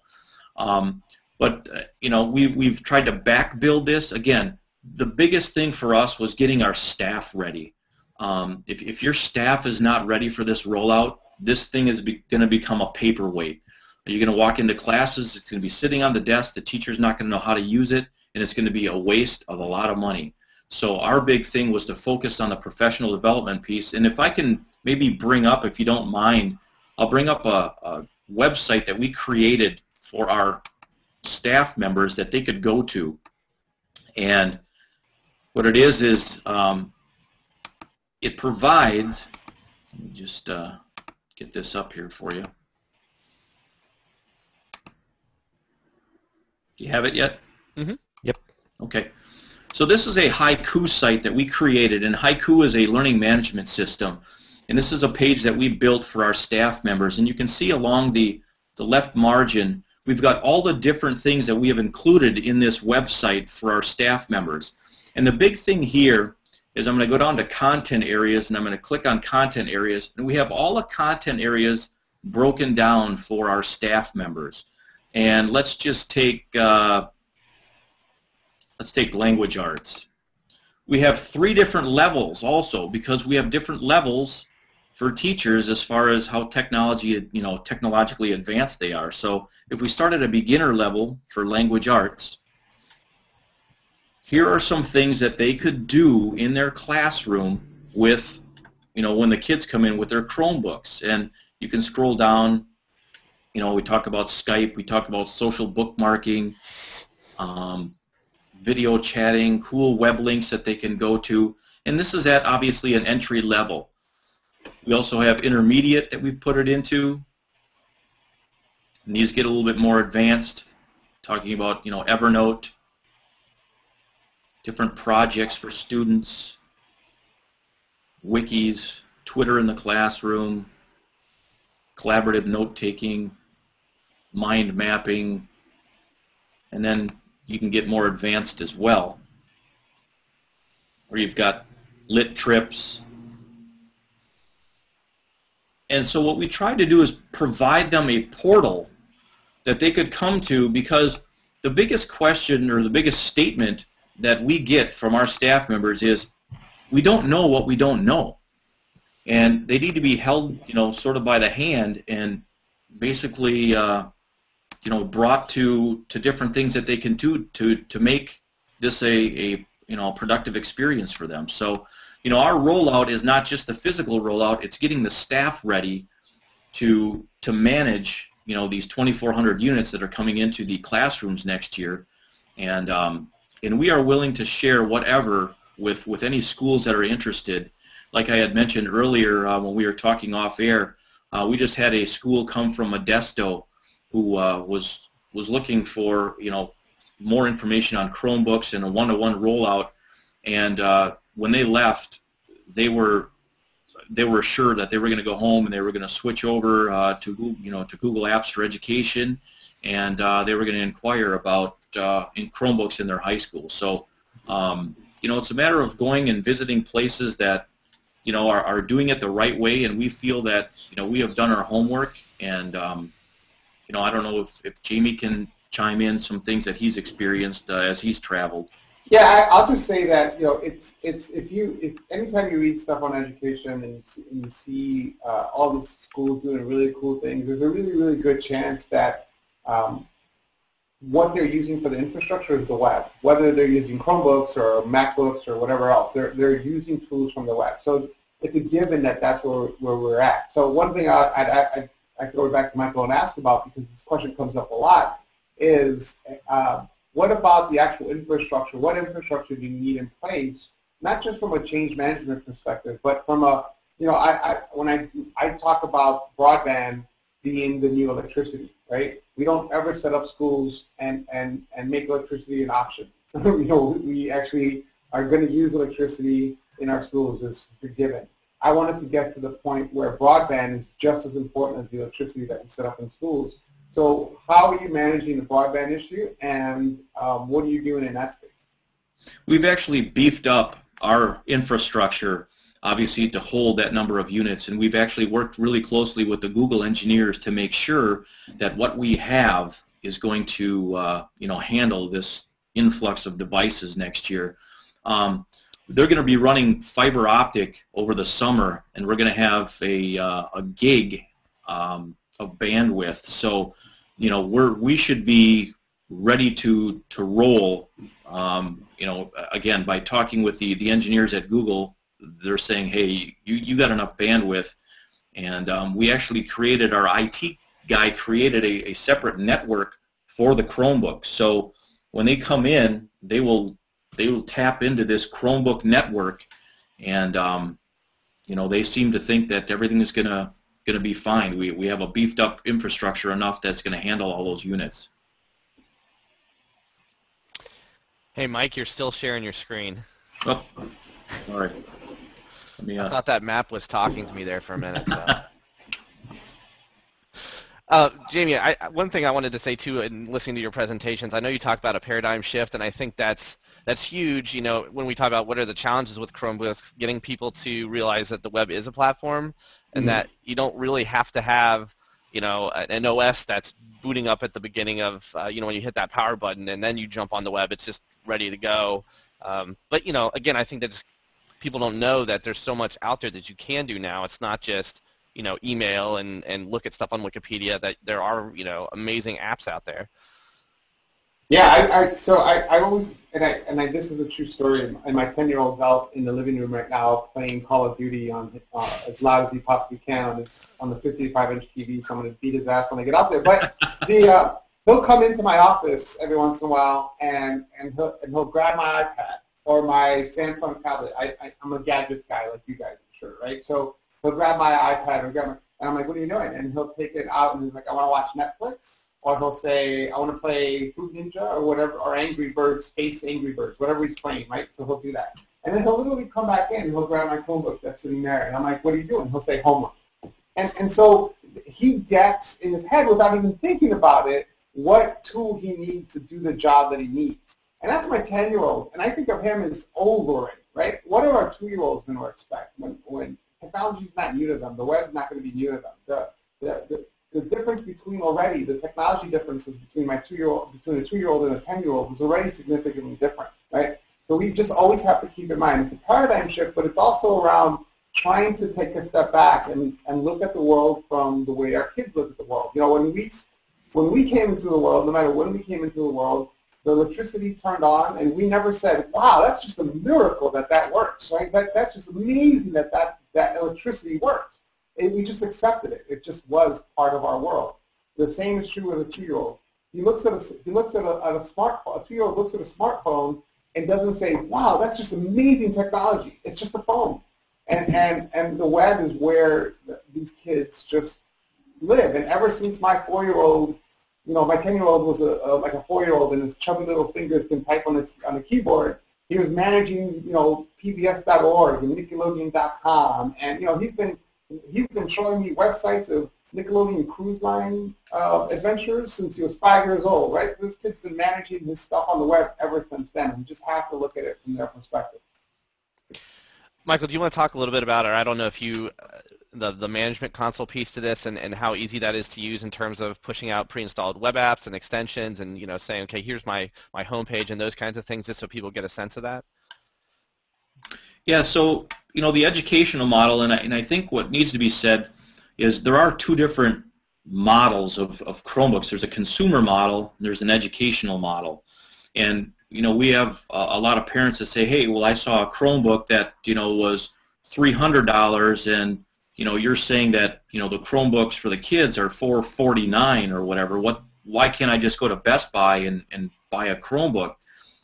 We've tried to back build this. Again, the biggest thing for us was getting our staff ready. If your staff is not ready for this rollout, this thing is going to become a paperweight. You're going to walk into classes, it's going to be sitting on the desk, the teacher's not going to know how to use it, and it's going to be a waste of a lot of money. So our big thing was to focus on the professional development piece. And if I can maybe bring up, if you don't mind, I'll bring up a website that we created for our staff members that they could go to. And what it is it provides, let me just get this up here for you. Do you have it yet? Mm-hmm. Yep. Okay. So this is a Haiku site that we created, and Haiku is a learning management system. And this is a page that we built for our staff members. And you can see along the left margin, we've got all the different things that we have included in this website for our staff members. And the big thing here is I'm going to go down to content areas, and I'm going to click on content areas. And we have all the content areas broken down for our staff members. And let's just take language arts. We have 3 different levels also, because we have different levels for teachers as far as how technologically advanced they are. So if we start at a beginner level for language arts, here are some things that they could do in their classroom with, when the kids come in with their Chromebooks. And you can scroll down, we talk about Skype, we talk about social bookmarking, video chatting, cool web links that they can go to, and this is at obviously an entry level. We also have intermediate that we've put it into, and these get a little bit more advanced, talking about Evernote, different projects for students, wikis, Twitter in the classroom, collaborative note-taking, mind mapping, and then you can get more advanced as well, where you've got lit trips. And so what we tried to do is provide them a portal that they could come to, because the biggest question or the biggest statement that we get from our staff members is, we don't know what we don't know. And they need to be held, sort of by the hand and basically brought to different things that they can do to make this a productive experience for them. So, our rollout is not just the physical rollout; it's getting the staff ready to manage these 2,400 units that are coming into the classrooms next year, and we are willing to share whatever with any schools that are interested. Like I had mentioned earlier when we were talking off air, we just had a school come from Modesto who was looking for more information on Chromebooks and a one-to-one rollout, and when they left, they were sure that they were going to go home and they were going to switch over to Google Apps for Education, and they were going to inquire about in Chromebooks in their high school. So it's a matter of going and visiting places that are doing it the right way, and we feel that we have done our homework. And I don't know if Jamie can chime in some things that he's experienced as he's traveled. Yeah, I'll just say that if anytime you read stuff on education and you see all these schools doing really cool things, there's a really good chance that what they're using for the infrastructure is the web. Whether they're using Chromebooks or MacBooks or whatever else, they're using tools from the web. So it's a given that that's where we're at. So one thing I go back to Michael and ask about, because this question comes up a lot, is what about the actual infrastructure? What infrastructure do you need in place, not just from a change management perspective, but from a, when I talk about broadband being the new electricity, right? We don't ever set up schools and make electricity an option. We actually are going to use electricity in our schools as a given. I want us to get to the point where broadband is just as important as the electricity that we set up in schools. So how are you managing the broadband issue, and what are you doing in that space? We've actually beefed up our infrastructure, obviously, to hold that number of units, and we've actually worked really closely with the Google engineers to make sure that what we have is going to handle this influx of devices next year. They're going to be running fiber optic over the summer, and we're going to have a gig of bandwidth. So, we should be ready to roll. Again, by talking with the engineers at Google, they're saying, hey, you got enough bandwidth, and we actually created, our IT guy created a separate network for the Chromebooks. So when they come in, they will tap into this Chromebook network, and they seem to think that everything is going to be fine. We have a beefed up infrastructure enough that's going to handle all those units. Hey, Mike, you're still sharing your screen. Oh, all right. I thought that map was talking to me there for a minute. So. Jamie, one thing I wanted to say too, in listening to your presentations, I know you talked about a paradigm shift, and I think that's huge. When we talk about what are the challenges with Chromebooks, getting people to realize that the web is a platform, and that you don't really have to have an OS that's booting up at the beginning of when you hit that power button and then you jump on the web. It's just ready to go. But again, I think that just people don't know that there's so much out there that you can do now. It's not just email and look at stuff on Wikipedia. That there are amazing apps out there. Yeah, I always, this is a true story, and my 10-year-old's out in the living room right now playing Call of Duty on as loud as he possibly can on the 55-inch TV, so I'm going to beat his ass when I get out there. But he'll come into my office every once in a while, and he'll grab my iPad or my Samsung tablet. I'm a gadgets guy like you guys, I'm sure, right? So he'll grab my iPad and I'm like, what are you doing? And he'll take it out and he's like, I want to watch Netflix. Or he'll say, I want to play Fruit Ninja or whatever, or Angry Birds, Space Angry Birds, whatever he's playing, right? So he'll do that. And then he'll literally come back in and he'll grab my Chromebook that's sitting there. And I'm like, what are you doing? He'll say, homework. And so he gets in his head, without even thinking about it, what tool he needs to do the job that he needs. And that's my 10-year-old. And I think of him as old already, right? What are our 2-year-olds going to expect when technology is not new to them? The web's not going to be new to them. The difference between the technology differences between a 2-year-old and a 10-year-old was already significantly different, right? So we just always have to keep in mind it's a paradigm shift, but it's also around trying to take a step back and look at the world from the way our kids look at the world. When we came into the world, no matter when we came into the world, the electricity turned on, and we never said, wow, that's just a miracle that works, right? That's just amazing that electricity works. We just accepted it. It just was part of our world. The same is true with a 2-year-old. A 2-year-old looks at a smartphone and doesn't say, wow, that's just amazing technology. It's just a phone. And the web is where these kids just live. And ever since my 4-year-old, my 10-year-old was like a 4-year-old, and his chubby little fingers can type on the keyboard. He was managing, PBS.org and Nickelodeon.com, and he's been showing me websites of Nickelodeon Cruise Line adventures since he was 5 years old, right? This kid's been managing his stuff on the web ever since then. We just have to look at it from their perspective. Michael, do you want to talk a little bit about, or I don't know if you the management console piece to this, and how easy that is to use in terms of pushing out pre-installed web apps and extensions, and saying, okay, here's my homepage and those kinds of things, just so people get a sense of that? Yeah, so the educational model, and I think what needs to be said is there are two different models of Chromebooks. There's a consumer model, and there's an educational model. And we have a lot of parents that say, hey, well, I saw a Chromebook that was $300, and you're saying that the Chromebooks for the kids are $449 or whatever. Why can't I just go to Best Buy and buy a Chromebook?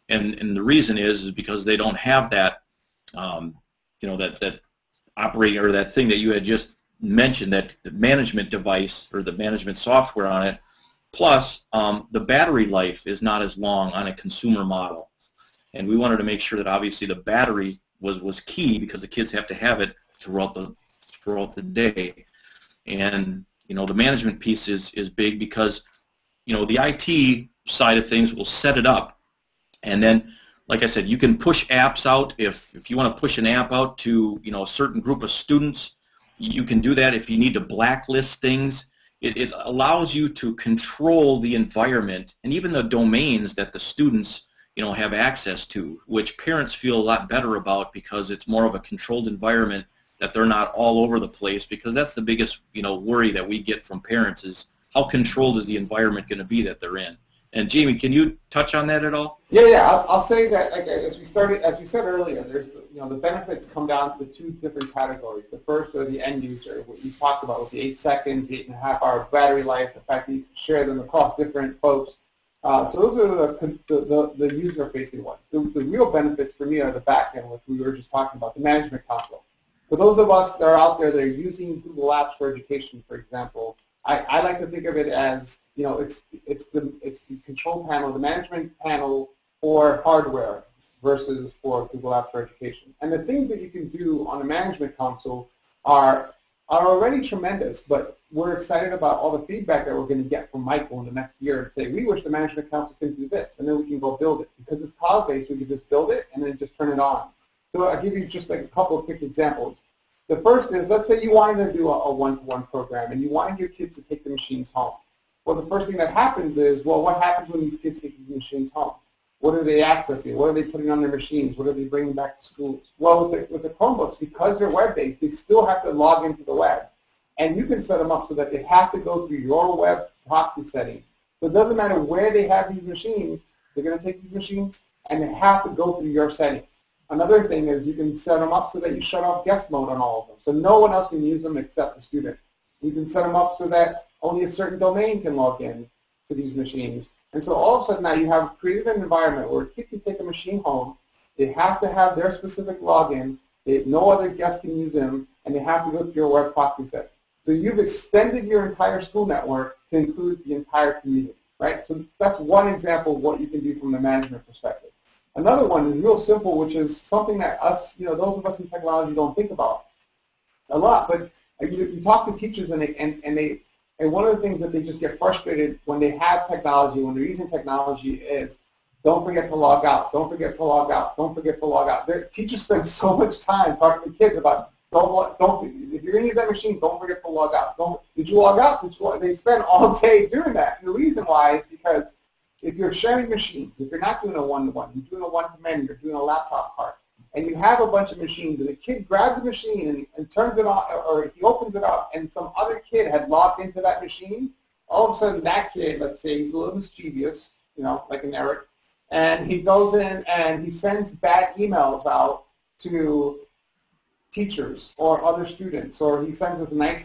And the reason is because they don't have that that operating, or that thing that you had just mentioned, that the management device or the management software on it. Plus, the battery life is not as long on a consumer model, and we wanted to make sure that obviously the battery was key, because the kids have to have it throughout the day. And the management piece is big, because the IT side of things will set it up, and then, like I said, you can push apps out. If you want to push an app out to a certain group of students, you can do that. If you need to blacklist things, it allows you to control the environment and even the domains that the students have access to, which parents feel a lot better about, because it's more of a controlled environment, that they're not all over the place, because that's the biggest worry that we get from parents, is how controlled is the environment going to be that they're in. And Jamie, can you touch on that at all? Yeah. I'll say that, as we said earlier, there's the benefits come down to two different categories. The first are the end user, what you talked about with the 8 seconds, 8.5 hour battery life, the fact that you can share them across different folks. So those are the user-facing ones. The real benefits for me are the back end, which we were just talking about, the management console. For those of us that are out there that are using Google Apps for education, for example, I like to think of it as it's the control panel, the management panel for hardware versus for Google Apps for Education. And the things that you can do on the management console are already tremendous, but we're excited about all the feedback that we're going to get from Michael in the next year and say, we wish the management console could do this, and then we can go build it. Because it's cloud-based, we can just build it and then just turn it on. So I'll give you just like a couple of quick examples. The first is, let's say you wanted to do a one-to-one program and you wanted your kids to take the machines home. Well, the first thing that happens is, well, what happens when these kids take these machines home? What are they accessing? What are they putting on their machines? What are they bringing back to schools? Well, with the Chromebooks, because they're web-based, they still have to log into the web. And you can set them up so that they have to go through your web proxy setting. So it doesn't matter where they have these machines, they're going to take these machines, and they have to go through your settings. Another thing is you can set them up so that you shut off guest mode on all of them. So no one else can use them except the student. You can set them up so that only a certain domain can log in to these machines. And so all of a sudden now you have created an environment where a kid can take a machine home, they have to have their specific login, no other guest can use them, and they have to go through your web proxy set. So you've extended your entire school network to include the entire community, right? So that's one example of what you can do from the management perspective. Another one is real simple, which is something that us, those of us in technology don't think about a lot. But you talk to teachers, and one of the things that they just get frustrated when they have technology, when they're using technology, is don't forget to log out, don't forget to log out, don't forget to log out. Their teachers spend so much time talking to kids about if you're going to use that machine, don't forget to log out. Did you log out? They spend all day doing that. And the reason why is because if you're sharing machines, if you're not doing a one-to-one, you're doing a one-to-many, you're doing a laptop cart, and you have a bunch of machines, and a kid grabs the machine and turns it on, or he opens it up, and some other kid had logged into that machine, all of a sudden that kid, let's say he's a little mischievous, like an Eric, and he goes in and he sends bad emails out to teachers or other students, or he sends us a nice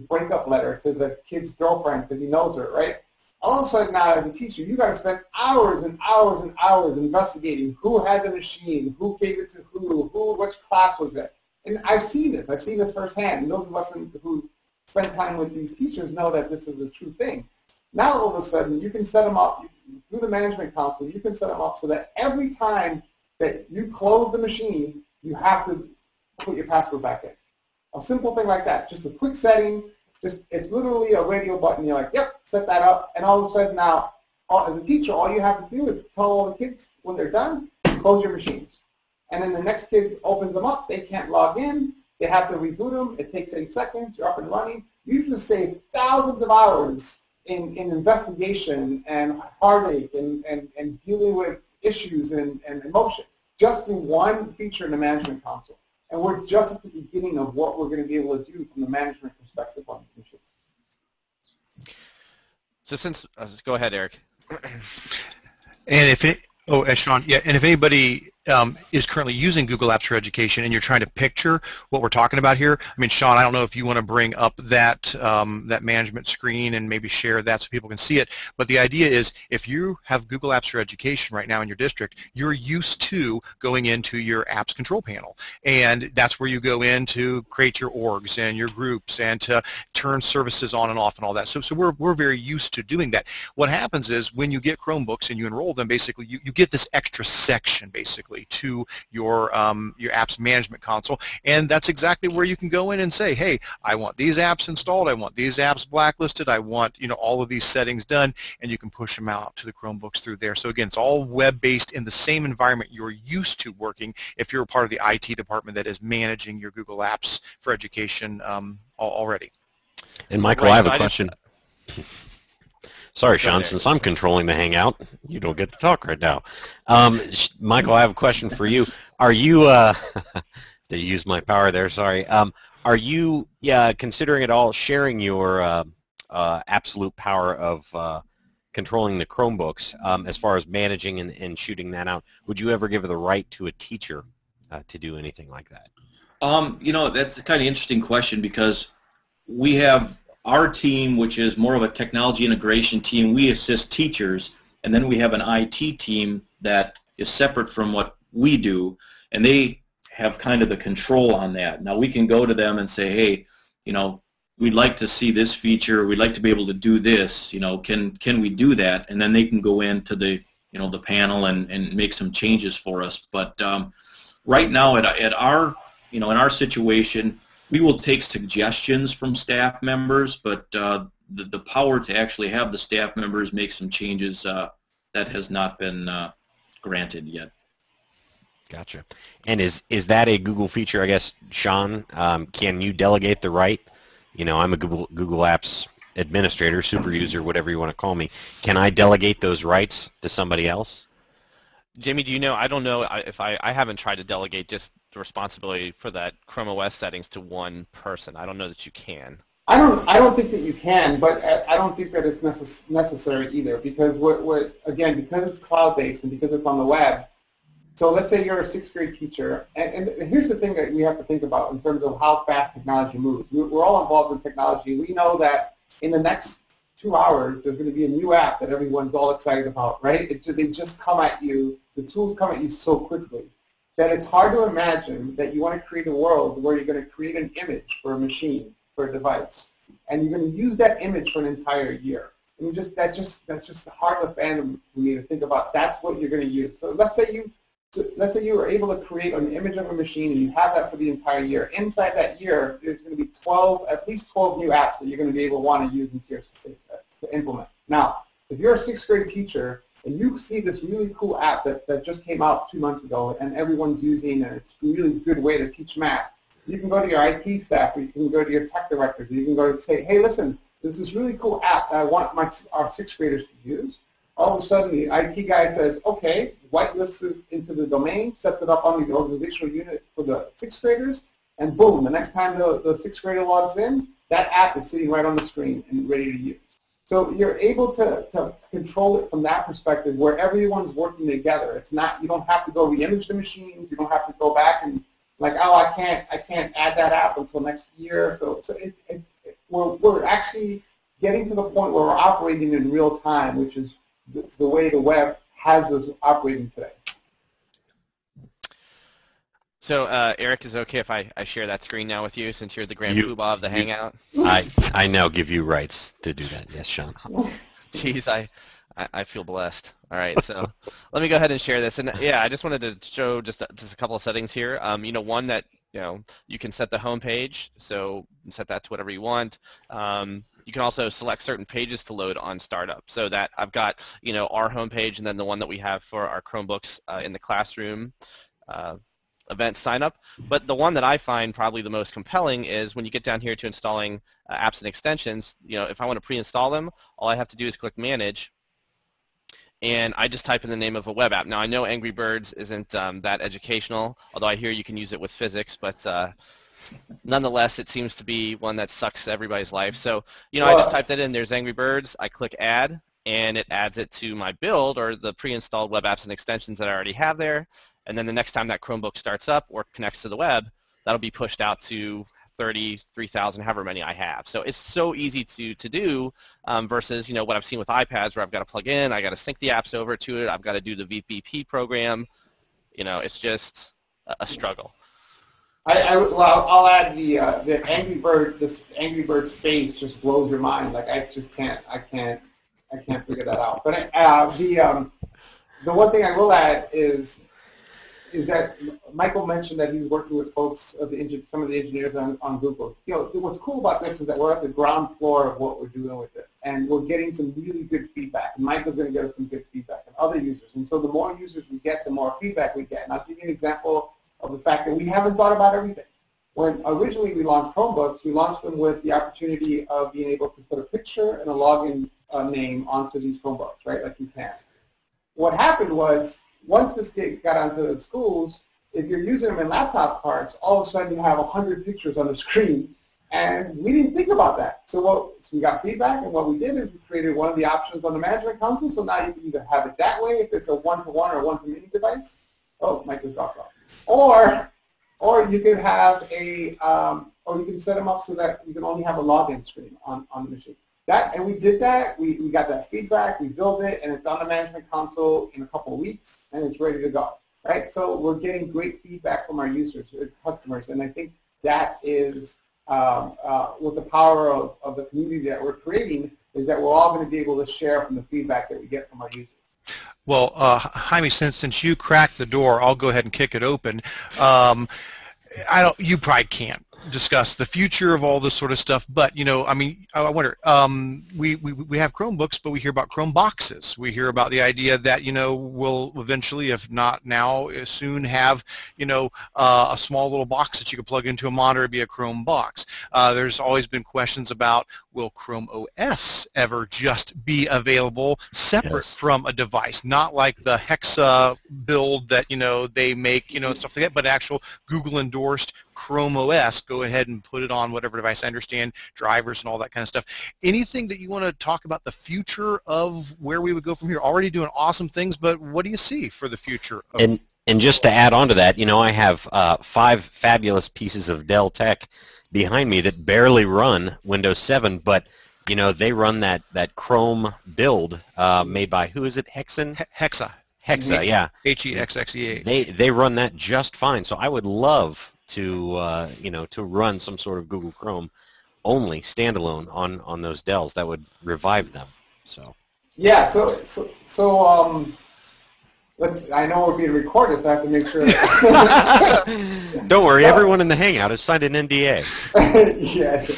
breakup letter to the kid's girlfriend because he knows her, right? All of a sudden now, as a teacher, you got to spend hours and hours and hours investigating who had the machine, who gave it to who, which class was it. And I've seen this. I've seen this firsthand. And those of us who spend time with these teachers know that this is a true thing. Now, all of a sudden, you can set them up through the management console. You can set them up so that every time that you close the machine, you have to put your password back in. A simple thing like that. Just a quick setting. It's literally a radio button. You're like, yep, set that up. And all of a sudden now, as a teacher, all you have to do is tell all the kids when they're done, close your machines. And then the next kid opens them up. They can't log in. They have to reboot them. It takes 8 seconds. You're up and running. You usually save thousands of hours in investigation and heartache and dealing with issues and emotion just through one feature in the management console. And we're just at the beginning of what we're going to be able to do from the management perspective on the machine. So go ahead, Eric. And Sean, yeah, and if anybody is currently using Google Apps for Education and you're trying to picture what we're talking about here, I mean, Sean, I don't know if you want to bring up that that management screen and maybe share that so people can see it, but the idea is if you have Google Apps for Education right now in your district, you're used to going into your apps control panel, and that's where you go in to create your orgs and your groups and to turn services on and off and all that. So we're very used to doing that. What happens is when you get Chromebooks and you enroll them, basically you get this extra section basically to your apps management console, and that's exactly where you can go in and say, hey, I want these apps installed, I want these apps blacklisted, I want all of these settings done, and you can push them out to the Chromebooks through there. So again, it's all web-based in the same environment you're used to working if you're a part of the IT department that is managing your Google Apps for Education already. And Michael, I have a question. Sorry, Sean, since I'm controlling the Hangout, you don't get to talk right now. Michael, I have a question for you. Are you, did you use my power there, sorry. Are you considering at all sharing your absolute power of controlling the Chromebooks as far as managing and shooting that out? Would you ever give the right to a teacher to do anything like that? That's a kind of interesting question because we have our team, which is more of a technology integration team. We assist teachers, and then we have an IT team that is separate from what we do, and they have kind of the control on that. Now we can go to them and say, hey, we'd like to see this feature, we'd like to be able to do this, can we do that? And then they can go into the the panel and make some changes for us. But right now at our in our situation, we will take suggestions from staff members, but the power to actually have the staff members make some changes, that has not been granted yet. Gotcha. And is that a Google feature, I guess, Sean? Can you delegate the right? I'm a Google Apps administrator, super user, whatever you want to call me. Can I delegate those rights to somebody else? Jamie, do you know? I don't know if I haven't tried to delegate just the responsibility for that Chrome OS settings to one person. I don't know that you can. I don't think that you can, but I don't think that it's necessary either because again, because it's cloud-based and because it's on the web. So let's say you're a 6th grade teacher, and here's the thing that we have to think about in terms of how fast technology moves. We're all involved in technology. We know that in the next 2 hours, there's going to be a new app that everyone's all excited about, right? They just come at you. The tools come at you so quickly that it's hard to imagine that you want to create a world where you're going to create an image for a machine, for a device, and you're going to use that image for an entire year. And that's just hard to fathom for me to think about. That's what you're going to use. So let's say you were able to create an image of a machine and you have that for the entire year. Inside that year, there's going to be at least 12 new apps that you're going to be able to want to use to implement. Now, if you're a 6th grade teacher and you see this really cool app that just came out 2 months ago and everyone's using and it's a really good way to teach math, you can go to your IT staff or you can go to your tech directors or you can go and say, hey, listen, there's this really cool app that I want our 6th graders to use. All of a sudden, the IT guy says, okay, whitelists it into the domain, sets it up on the organizational unit for the 6th graders, and boom, the next time the 6th grader logs in, that app is sitting right on the screen and ready to use. So you're able to control it from that perspective where everyone's working together. It's not, you don't have to go re-image the machines, you don't have to go back and like, oh, I can't add that app until next year. So we're actually getting to the point where we're operating in real time, which is the way the web has us operating today. So, Eric, is it okay if I share that screen now with you since you're the grand poobah of the Hangout? I now give you rights to do that. Yes, Sean. Jeez, I feel blessed. All right, so let me go ahead and share this. And yeah, I just wanted to show just a couple of settings here. One that you can set the home page, so set that to whatever you want. You can also select certain pages to load on startup. So that I've got our home page and then the one that we have for our Chromebooks in the classroom. event sign up. But the one that I find probably the most compelling is when you get down here to installing apps and extensions. If I want to pre-install them, all I have to do is click Manage, and I just type in the name of a web app. Now I know Angry Birds isn't that educational, although I hear you can use it with physics, but nonetheless, it seems to be one that sucks everybody's life. So, I just typed that in. There's Angry Birds. I click Add, and it adds it to my build or the pre-installed web apps and extensions that I already have there. And then the next time that Chromebook starts up or connects to the web, that'll be pushed out to 33,000, however many I have. So it's so easy to do versus what I've seen with iPads where I've got to plug in, I got to sync the apps over to it, I've got to do the VPP program. It's just a struggle. I'll add the Angry Bird. This Angry Bird space just blows your mind. Like I can't figure that out. But the one thing I will add is that Michael mentioned that he's working with folks some of the engineers on Google. What's cool about this is that we're at the ground floor of what we're doing with this, and we're getting some really good feedback. And Michael's going to get us some good feedback and other users. And so the more users we get, the more feedback we get. And I'll give you an example of the fact that we haven't thought about everything. When originally we launched Chromebooks, we launched them with the opportunity of being able to put a picture and a login name onto these Chromebooks, right, like you can. What happened was, once this got onto the schools, if you're using them in laptop carts, all of a sudden you have 100 pictures on the screen, and we didn't think about that. So we got feedback, and what we did is we created one of the options on the management console, so now you can either have it that way, if it's a one-to-one or one-to-many device. Oh, Mike just dropped off. Or you could have or you can set them up so that you can only have a login screen on the machine. And we did that. We got that feedback. We built it, and it's on the management console in a couple of weeks, and it's ready to go. Right? So we're getting great feedback from our users, customers, and I think that is with the power of the community that we're creating is that we're all going to be able to share from the feedback that we get from our users. Well, Jaime, since you cracked the door, I'll go ahead and kick it open. You probably can't discuss the future of all this sort of stuff, but I wonder. We have Chromebooks, but we hear about Chromeboxes. We hear about the idea that we'll eventually, if not now, soon have a small little box that you can plug into a monitor, be a Chrome box. There's always been questions about, will Chrome OS ever just be available separate from a device, not like the Hexa build that they make and stuff like that, but actual Google endorsed Chrome OS. Go ahead and put it on whatever device. I understand drivers and all that kind of stuff. Anything that you want to talk about the future of where we would go from here? Already doing awesome things, but what do you see for the future? And just to add on to that, I have 5 fabulous pieces of Dell tech behind me that barely run Windows 7, but they run that Chrome build made by, who is it? Hexa, yeah. HEXXEA. They run that just fine. So I would love to to run some sort of Google Chrome only standalone on those Dells. That would revive them. So yeah. I know we're being recorded, so I have to make sure. Don't worry, everyone in the Hangout has signed an NDA. Yes.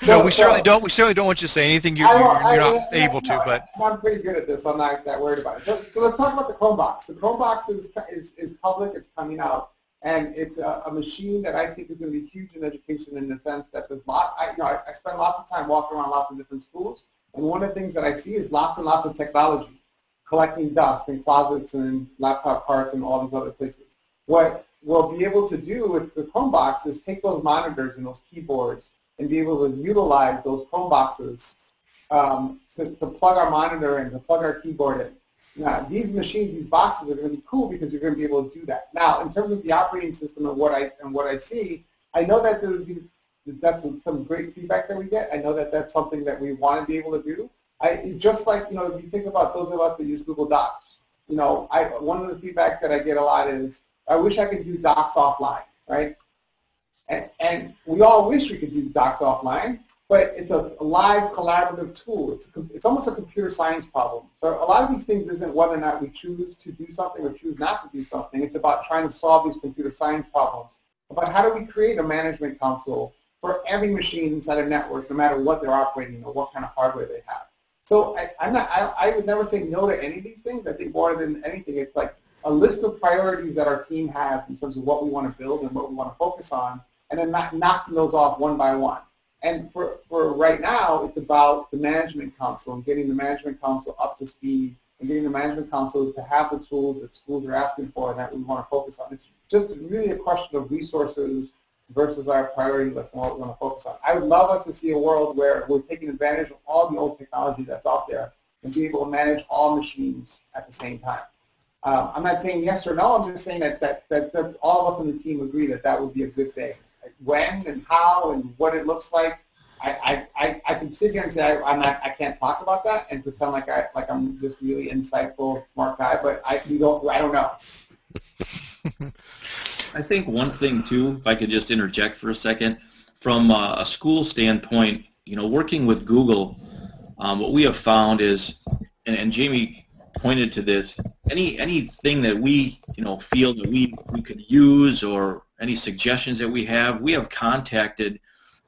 No, we certainly don't. We certainly don't want you to say anything you're not able to. But I'm pretty good at this. I'm not that worried about it. So let's talk about the Chromebox. The Chromebox is public. It's coming out, and it's a machine that I think is going to be huge in education in the sense that there's I spend lots of time walking around lots of different schools, and one of the things that I see is lots and lots of technology, collecting dust in closets and laptop carts and all these other places. What we'll be able to do with the Chromebox is take those monitors and those keyboards and be able to utilize those Chromeboxes to plug our monitor and to plug our keyboard in. Now, these machines, these boxes are going to be cool because you're going to be able to do that. Now, in terms of the operating system and what I see, I know that that's some great feedback that we get. I know that that's something that we want to be able to do. Just like, if you think about those of us that use Google Docs, one of the feedback that I get a lot is, I wish I could do Docs offline, right? And we all wish we could do Docs offline, but it's a live collaborative tool. It's almost a computer science problem. So a lot of these things isn't whether or not we choose to do something or choose not to do something. It's about trying to solve these computer science problems, about how do we create a management console for every machine inside a network, no matter what they're operating or what kind of hardware they have. So I would never say no to any of these things. I think more than anything, it's like a list of priorities that our team has in terms of what we want to build and what we want to focus on, and then knocking those off one by one. And for right now, it's about the management council and getting the management council up to speed and getting the management council to have the tools that schools are asking for and that we want to focus on. It's just really a question of resources versus our priority list and what we want to focus on. I would love us to see a world where we're taking advantage of all the old technology that's out there and be able to manage all machines at the same time. I'm not saying yes or no. I'm just saying that all of us on the team agree that that would be a good thing. When and how and what it looks like, I can sit here and say I can't talk about that and pretend like I'm this really insightful, smart guy, but I don't know. I think one thing too, if I could just interject for a second, from a school standpoint, working with Google, what we have found is, and Jamie pointed to this, anything that we feel that we could use or any suggestions that we have contacted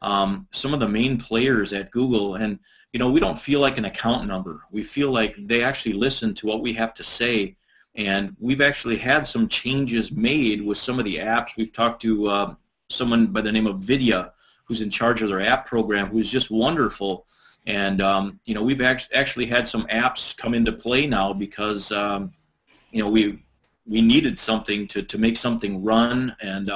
some of the main players at Google, and we don't feel like an account number. We feel like they actually listen to what we have to say, and we've actually had some changes made with some of the apps. We've talked to someone by the name of Vidya, who's in charge of their app program, who's just wonderful. And we've actually had some apps come into play now because we needed something to make something run, and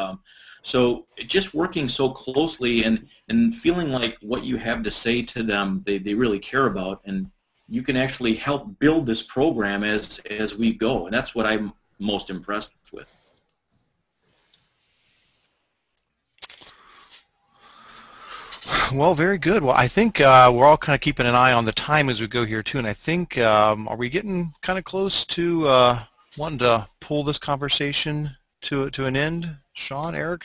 so just working so closely and feeling like what you have to say to them they really care about, and you can actually help build this program as we go, and that's what I'm most impressed with. Well, very good. Well, I think we're all kind of keeping an eye on the time as we go here, too. And I think, are we getting kind of close to wanting to pull this conversation to an end? Sean, Eric?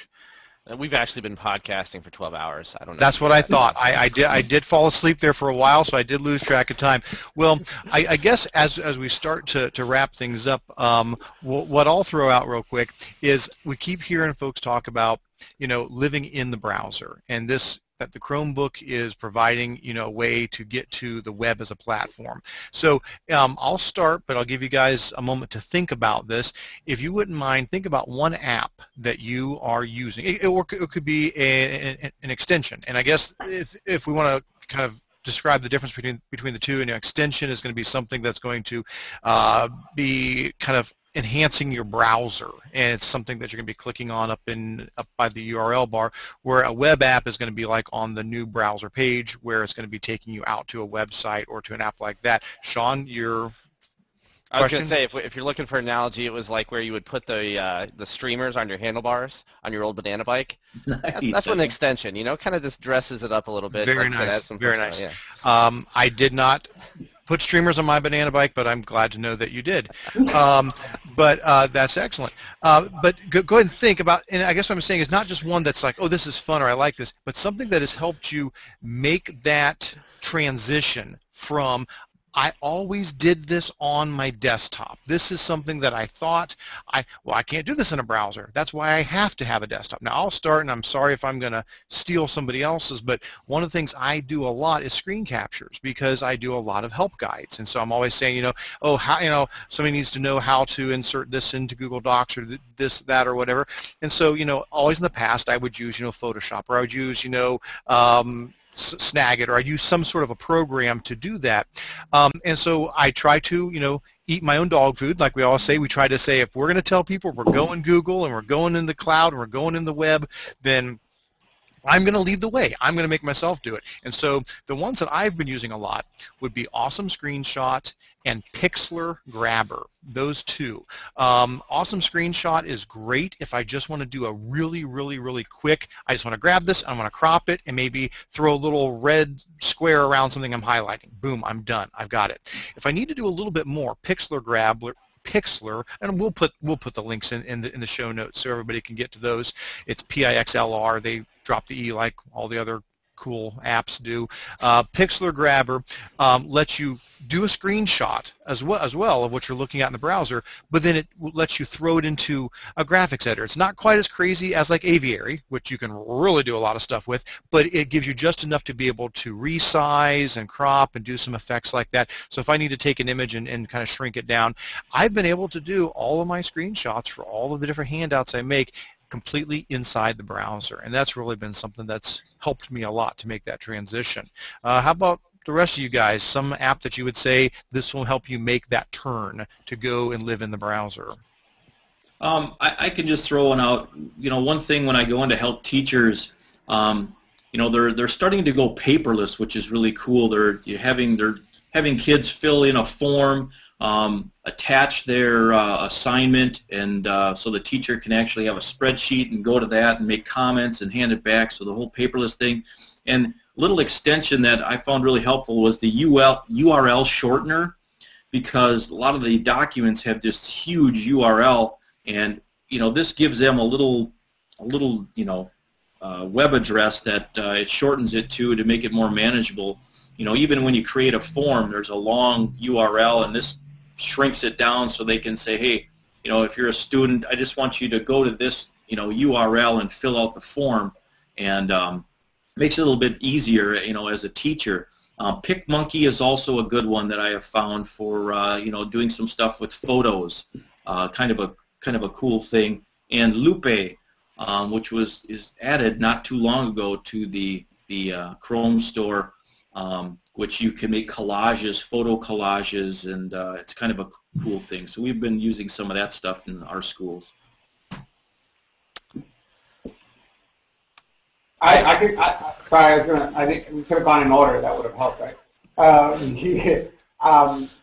We've actually been podcasting for 12 hours. I don't know. That's what I thought. I did fall asleep there for a while, so I did lose track of time. Well, I guess as we start to wrap things up, what I'll throw out real quick is we keep hearing folks talk about, living in the browser, and that the Chromebook is providing, a way to get to the web as a platform. So I'll start, but I'll give you guys a moment to think about this. If you wouldn't mind, think about one app that you are using. It could be an extension. And I guess if we want to kind of describe the difference between the two, and extension is going to be something that's going to be kind of enhancing your browser, and it's something that you're going to be clicking on up by the URL bar, where a web app is going to be like on the new browser page, where it's going to be taking you out to a website or to an app like that. Sean, your I was going to say, if you're looking for an analogy, it was like where you would put the streamers on your handlebars on your old banana bike. Nice. That's what an extension, kind of just dresses it up a little bit. Very nice. Very nice. Yeah. I did not put streamers on my banana bike, but I'm glad to know that you did. But that's excellent. But go ahead and think about, and I guess what I'm saying is not just one that's like, oh, this is fun or I like this, but something that has helped you make that transition from, I always did this on my desktop. This is something that I thought, I can't do this in a browser. That's why I have to have a desktop. Now, I'll start, and I'm sorry if I'm going to steal somebody else's, but one of the things I do a lot is screen captures, because I do a lot of help guides. And so I'm always saying, somebody needs to know how to insert this into Google Docs or this, that, or whatever. And so, always in the past, I would use, Photoshop, or I would use, Snagit, or I use some sort of a program to do that. And so I try to, eat my own dog food. Like we always say, we try to say, if we're going to tell people we're going Google and we're going in the cloud and we're going in the web, then I'm going to lead the way. I'm going to make myself do it. And so the ones that I've been using a lot would be Awesome Screenshot and Pixlr Grabber. Those two. Awesome Screenshot is great if I just want to do a really, really, really quick, I just want to grab this, I want to crop it, and maybe throw a little red square around something I'm highlighting. Boom, I'm done. I've got it. If I need to do a little bit more, Pixlr, and we'll put the links in the show notes so everybody can get to those. It's Pixlr. They drop the E like all the other cool apps do. Pixel Grabber lets you do a screenshot as well of what you're looking at in the browser, but then it lets you throw it into a graphics editor. It's not quite as crazy as like Aviary, which you can really do a lot of stuff with, but it gives you just enough to be able to resize and crop and do some effects like that. So if I need to take an image and kind of shrink it down, I've been able to do all of my screenshots for all of the different handouts I make completely inside the browser, and that's really been something that's helped me a lot to make that transition. How about the rest of you guys? Some app that you would say this will help you make that turn to go and live in the browser? I can just throw one out. One thing when I go in to help teachers, they're starting to go paperless, which is really cool. They're having kids fill in a form, attach their assignment, and so the teacher can actually have a spreadsheet and go to that and make comments and hand it back. So the whole paperless thing. And little extension that I found really helpful was the URL shortener, because a lot of these documents have this huge URL, and this gives them a little web address that it shortens it to make it more manageable. Even when you create a form, there's a long URL, and this shrinks it down so they can say, hey, if you're a student, I just want you to go to this URL and fill out the form, and makes it a little bit easier as a teacher. PicMonkey is also a good one that I have found for doing some stuff with photos, kind of a cool thing. And Lupe, which is added not too long ago to the Chrome store, which you can make collages, photo collages, and it's kind of a cool thing. So we've been using some of that stuff in our schools. I think we could have gone in order. That would have helped, right?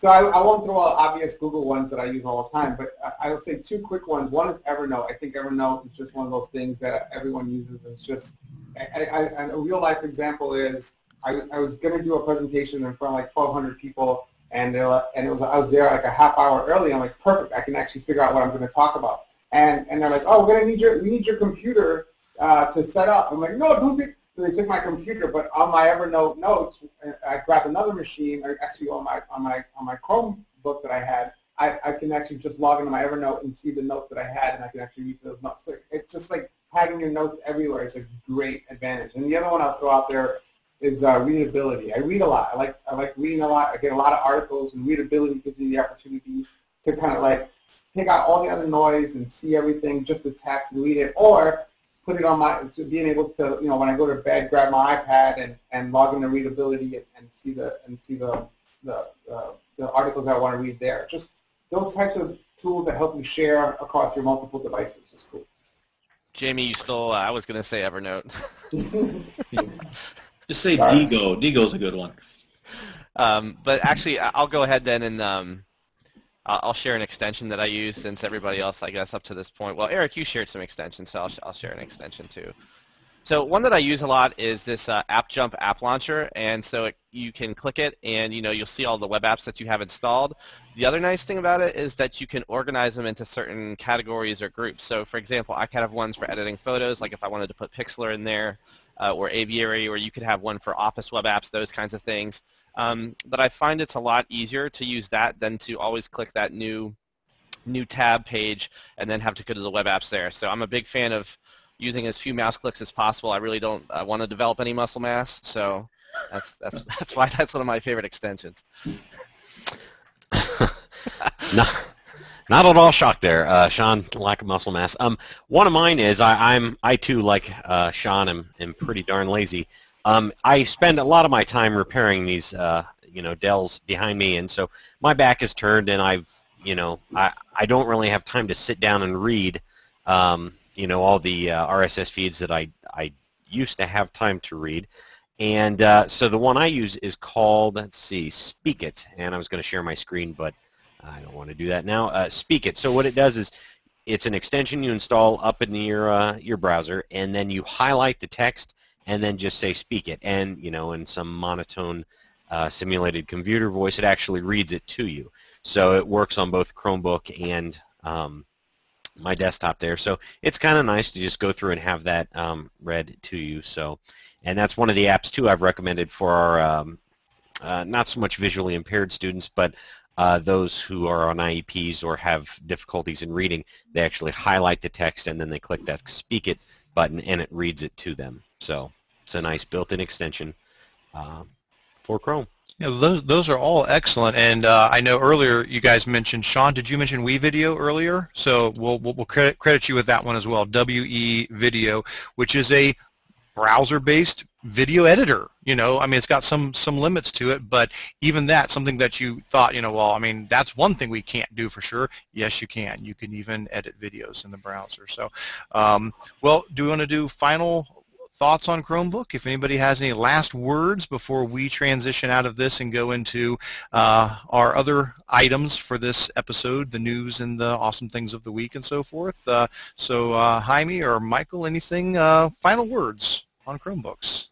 So I won't throw out obvious Google ones that I use all the time, but I will say two quick ones. One is Evernote. I think Evernote is just one of those things that everyone uses. It's just a real life example is I was going to do a presentation in front of like 1,200 people, and I was there like a half hour early. I'm like, perfect. I can actually figure out what I'm going to talk about. And they're like, oh, we need your computer to set up. I'm like, no, don't take. So they took my computer, but on my Evernote notes, I grabbed another machine, or actually on my Chromebook that I had, I can actually just log into my Evernote and see the notes that I had, and I can actually read those notes. So it's just like having your notes everywhere is a great advantage. And the other one I'll throw out there is readability. I read a lot. I like reading a lot. I get a lot of articles, and readability gives me the opportunity to kind of like take out all the other noise and see everything, just the text and read it, or put it on being able to, when I go to bed, grab my iPad and log into readability and see the articles that I want to read there. Just those types of tools that help you share across your multiple devices is cool. Jamie, you stole. I was going to say Evernote. Just say Digo. Digo's a good one. But actually, I'll go ahead then and I'll share an extension that I use, since everybody else, I guess, up to this point. Well, Eric, you shared some extensions, so I'll share an extension too. So one that I use a lot is this AppJump app launcher, and so you can click it, and you'll see all the web apps that you have installed. The other nice thing about it is that you can organize them into certain categories or groups. So, for example, I could have ones for editing photos, like if I wanted to put Pixlr in there, or Aviary, or you could have one for Office web apps, those kinds of things. But I find it's a lot easier to use that than to always click that new tab page and then have to go to the web apps there. So I'm a big fan of using as few mouse clicks as possible. I really don't want to develop any muscle mass, so that's why that's one of my favorite extensions. Not at all shocked there, Sean. Lack of muscle mass. One of mine is I too, like Sean, am pretty darn lazy. I spend a lot of my time repairing these, Dells behind me, and so my back is turned, and I don't really have time to sit down and read, all the RSS feeds that I used to have time to read, and so the one I use is called, let's see, Speak It, and I was going to share my screen, but I don't want to do that now. Speak It. So what it does is it's an extension you install up in your browser, and then you highlight the text, and then just say Speak It, and in some monotone simulated computer voice, it actually reads it to you. So it works on both Chromebook and my desktop there. So it's kind of nice to just go through and have that read to you. So And that's one of the apps, too, I've recommended for our not so much visually impaired students, but those who are on IEPs or have difficulties in reading. They actually highlight the text and then they click that Speak It button and it reads it to them. So it's a nice built-in extension for Chrome. Yeah, those are all excellent, and I know earlier you guys mentioned, Sean, did you mention WeVideo earlier? So we'll credit you with that one as well, WE Video, which is a browser-based video editor. You know, I mean, it's got some limits to it, but even that, something that you thought, you know, well, I mean, that's one thing we can't do for sure. Yes, you can. You can even edit videos in the browser. So, well, do we want to do final thoughts on Chromebook? If anybody has any last words before we transition out of this and go into our other items for this episode, the news and the awesome things of the week and so forth. So Jaime or Michael, anything, final words on Chromebooks?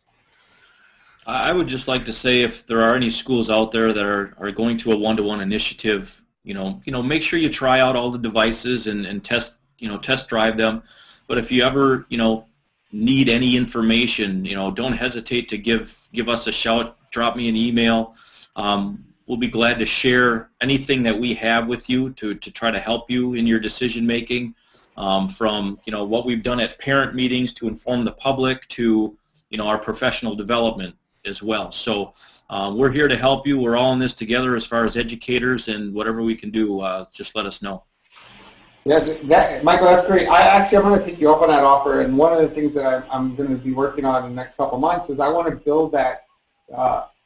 I would just like to say, if there are any schools out there that are going to a one-to-one initiative, you know, make sure you try out all the devices and test drive them. But if you ever, need any information, don't hesitate to give us a shout, drop me an email. We'll be glad to share anything that we have with you to try to help you in your decision making, from what we've done at parent meetings to inform the public to our professional development as well. So we're here to help you. We're all in this together as far as educators, and whatever we can do, just let us know. Yeah, Michael, that's great. I'm going to take you up on that offer, and one of the things that I'm going to be working on in the next couple of months is I want to build that.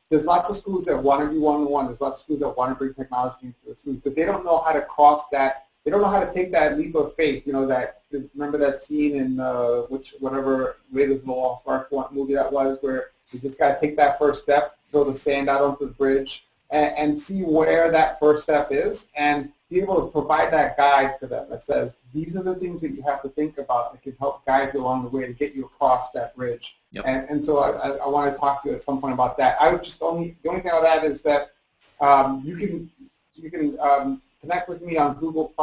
There's lots of schools that want to do one-on-one. There's lots of schools that want to bring technology into the schools, but they don't know how to cross that. They don't know how to take that leap of faith. Remember that scene in whatever Raiders of the Lost Ark movie that was, where you just got to take that first step, throw the sand out onto the bridge, and see where that first step is, and be able to provide that guide for them that says, these are the things that you have to think about that can help guide you along the way to get you across that bridge. Yep. And so I want to talk to you at some point about that. The only thing I would add is that you can connect with me on Google+,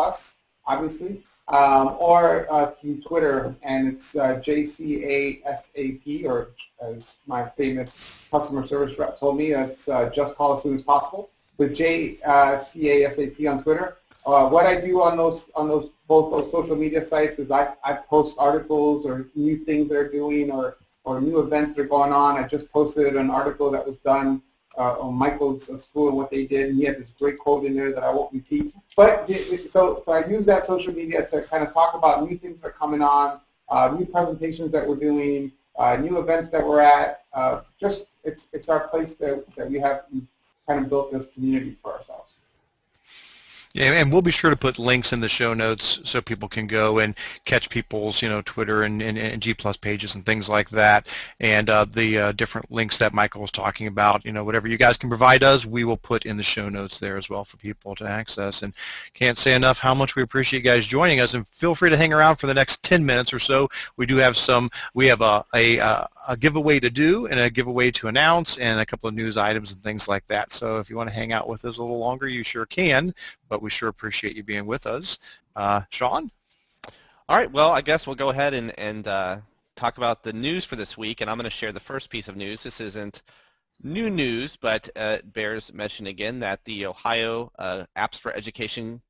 obviously, or through Twitter, and it's JCASAP, or as my famous customer service rep told me, it's just call as soon as possible, with JCASAP on Twitter. What I do on both those social media sites is I post articles or new things they're doing or new events that are going on. I just posted an article that was done on Michael's school and what they did, and he had this great quote in there that I won't repeat. But so I use that social media to kind of talk about new things that are coming on, new presentations that we're doing, new events that we're at. It's our place that we have kind of built this community for ourselves. Yeah, and we'll be sure to put links in the show notes so people can go and catch people's, Twitter and G+ pages and things like that, and the different links that Michael was talking about. Whatever you guys can provide us, we will put in the show notes there as well for people to access. And can't say enough how much we appreciate you guys joining us. And feel free to hang around for the next 10 minutes or so. We do have a giveaway to do and a giveaway to announce and a couple of news items and things like that. So if you want to hang out with us a little longer, you sure can. But we sure appreciate you being with us. Sean? All right, well, I guess we'll go ahead and talk about the news for this week, and I'm going to share the first piece of news. This isn't new news, but it bears mention again that the Ohio Apps for Education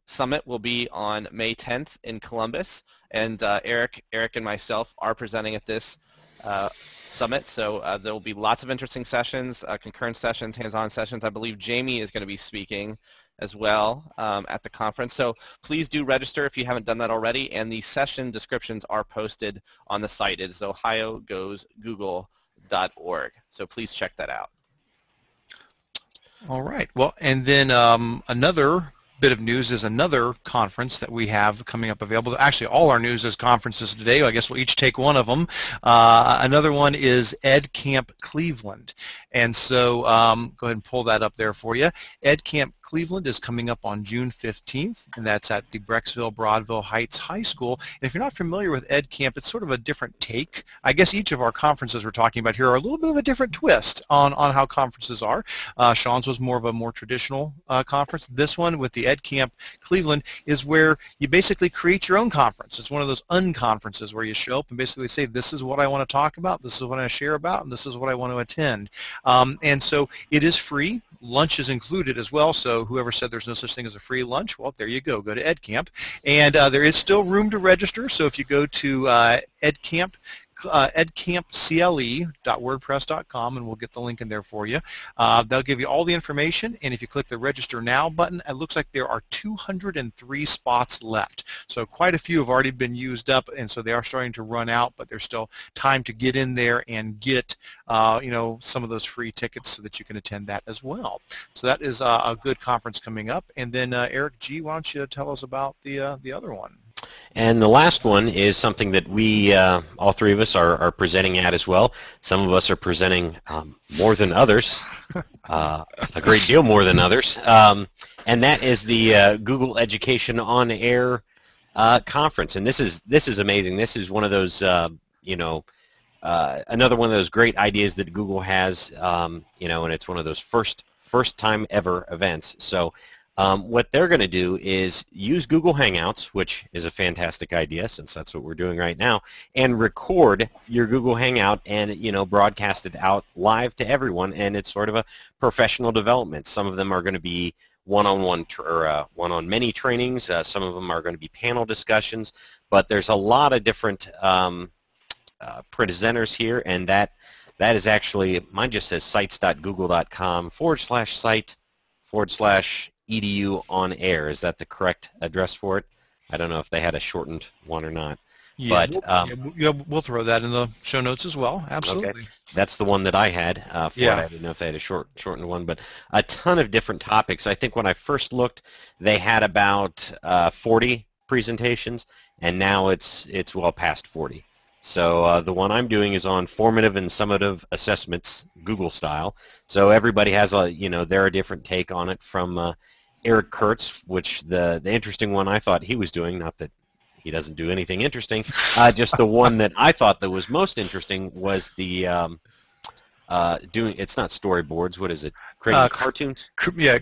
Summit will be on May 10th in Columbus, and Eric and myself are presenting at this summit, so there will be lots of interesting sessions, concurrent sessions, hands-on sessions. I believe Jamie is going to be speaking as well at the conference. So please do register if you haven't done that already, and the session descriptions are posted on the site. It is ohiogoesgoogle.org. So please check that out. All right. Well, and then another bit of news is another conference that we have coming up available. Actually, all our news is conferences today. I guess we'll each take one of them. Another one is EdCamp Cleveland. And so go ahead and pull that up there for you. EdCamp Cleveland is coming up on June 15th, and that's at the Brecksville Broadville Heights High School. And if you're not familiar with Ed Camp, it's sort of a different take. I guess each of our conferences we're talking about here are a little bit of a different twist on how conferences are. Sean's was more of a more traditional conference. This one with the Ed Camp Cleveland is where you basically create your own conference. It's one of those unconferences where you show up and basically say, this is what I want to talk about, this is what I share about, and this is what I want to attend. And so it is free. Lunch is included as well, so whoever said there's no such thing as a free lunch, well, there you go. Go to EdCamp. And there is still room to register, so if you go to edcampcle.wordpress.com, and we'll get the link in there for you. They'll give you all the information, and if you click the Register Now button, it looks like there are 203 spots left. So quite a few have already been used up, and so they are starting to run out, but there's still time to get in there and get some of those free tickets so that you can attend that as well. So that is a good conference coming up. And then Eric G., why don't you tell us about the other one? And the last one is something that we, all three of us, are presenting at as well. Some of us are presenting more than others, a great deal more than others, and that is the Google Education on Air conference. And this is amazing. This is one of those, another one of those great ideas that Google has, and it's one of those first time ever events. So. What they're going to do is use Google Hangouts, which is a fantastic idea since that's what we're doing right now, and record your Google Hangout and broadcast it out live to everyone, and it's sort of a professional development. Some of them are going to be one-on-one or one-on-many trainings. Some of them are going to be panel discussions, but there's a lot of different presenters here, and that is actually, mine just says sites.google.com/site/edu on air. Is that the correct address for it? I don't know if they had a shortened one or not. Yeah, but we'll throw that in the show notes as well. Absolutely. Okay. That's the one that I had for it. I didn't know if they had a shortened one, but a ton of different topics. I think when I first looked, they had about 40 presentations, and now it's well past 40. So the one I'm doing is on formative and summative assessments, Google style. So everybody has their different take on it. From Eric Kurtz, which the interesting one I thought he was doing, not that he doesn't do anything interesting, just the one that I thought that was most interesting was the it's not storyboards. What is it? Creating cartoons?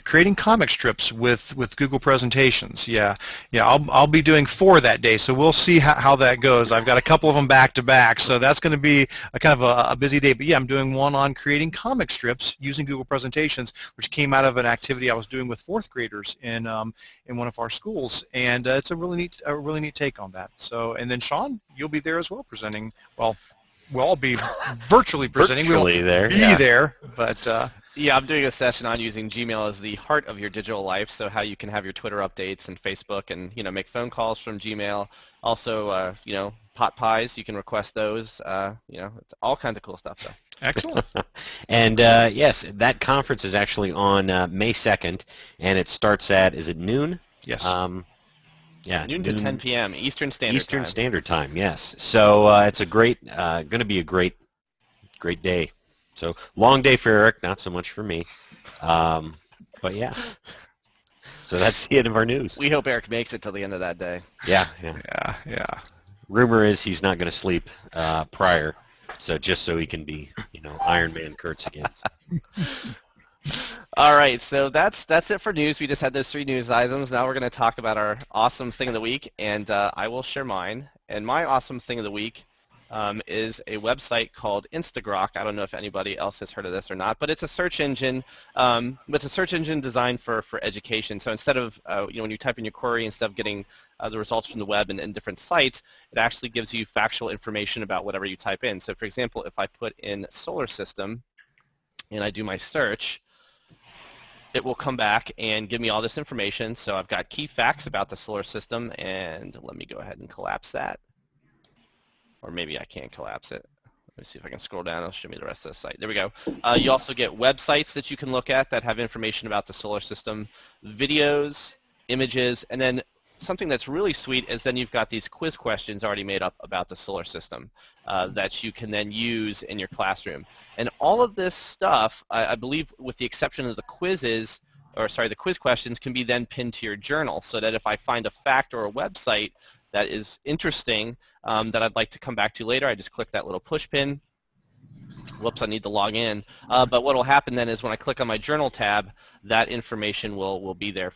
Creating comic strips with Google presentations. Yeah. I'll be doing 4 that day, so we'll see how that goes. I've got a couple of them back to back, so that's going to be a kind of a busy day. But yeah, I'm doing one on creating comic strips using Google presentations, which came out of an activity I was doing with 4th graders in one of our schools, and it's a really neat take on that. So, and then Sean, you'll be there as well presenting. Well, we'll all be virtually presenting. Virtually we won't there, be there, but yeah, I'm doing a session on using Gmail as the heart of your digital life, so how you can have your Twitter updates and Facebook and, make phone calls from Gmail. Also, pot pies, you can request those. It's all kinds of cool stuff, though. Excellent. And yes, that conference is actually on May 2nd, and it starts at, is it noon? Yes. Yeah, noon to 10 p.m. Eastern Standard Time. Eastern Standard Time, yes. So it's a going to be a great day. So long day for Eric, not so much for me. But yeah. So that's the end of our news. We hope Eric makes it till the end of that day. Yeah. Rumor is he's not going to sleep prior, so just so he can be, Iron Man Kurtz again. All right, so that's it for news. We just had those 3 news items. Now we're going to talk about our awesome thing of the week, and I will share mine. And my awesome thing of the week is a website called Instagrok. I don't know if anybody else has heard of this or not, but it's a search engine. It's a search engine designed for education. So instead of when you type in your query, instead of getting the results from the web and different sites, it actually gives you factual information about whatever you type in. So for example, if I put in solar system and I do my search, it will come back and give me all this information. So I've got key facts about the solar system, and let me go ahead and collapse that. Or maybe I can't collapse it. Let me see if I can scroll down. It'll show me the rest of the site. There we go. You also get websites that you can look at that have information about the solar system, videos, images, and then something that's really sweet is then you've got these quiz questions already made up about the solar system that you can then use in your classroom. And all of this stuff, I believe with the exception of the quizzes, the quiz questions can be then pinned to your journal, so that if I find a fact or a website that is interesting that I'd like to come back to later, I just click that little push pin. Whoops, I need to log in. But what will happen then is when I click on my journal tab, that information will be there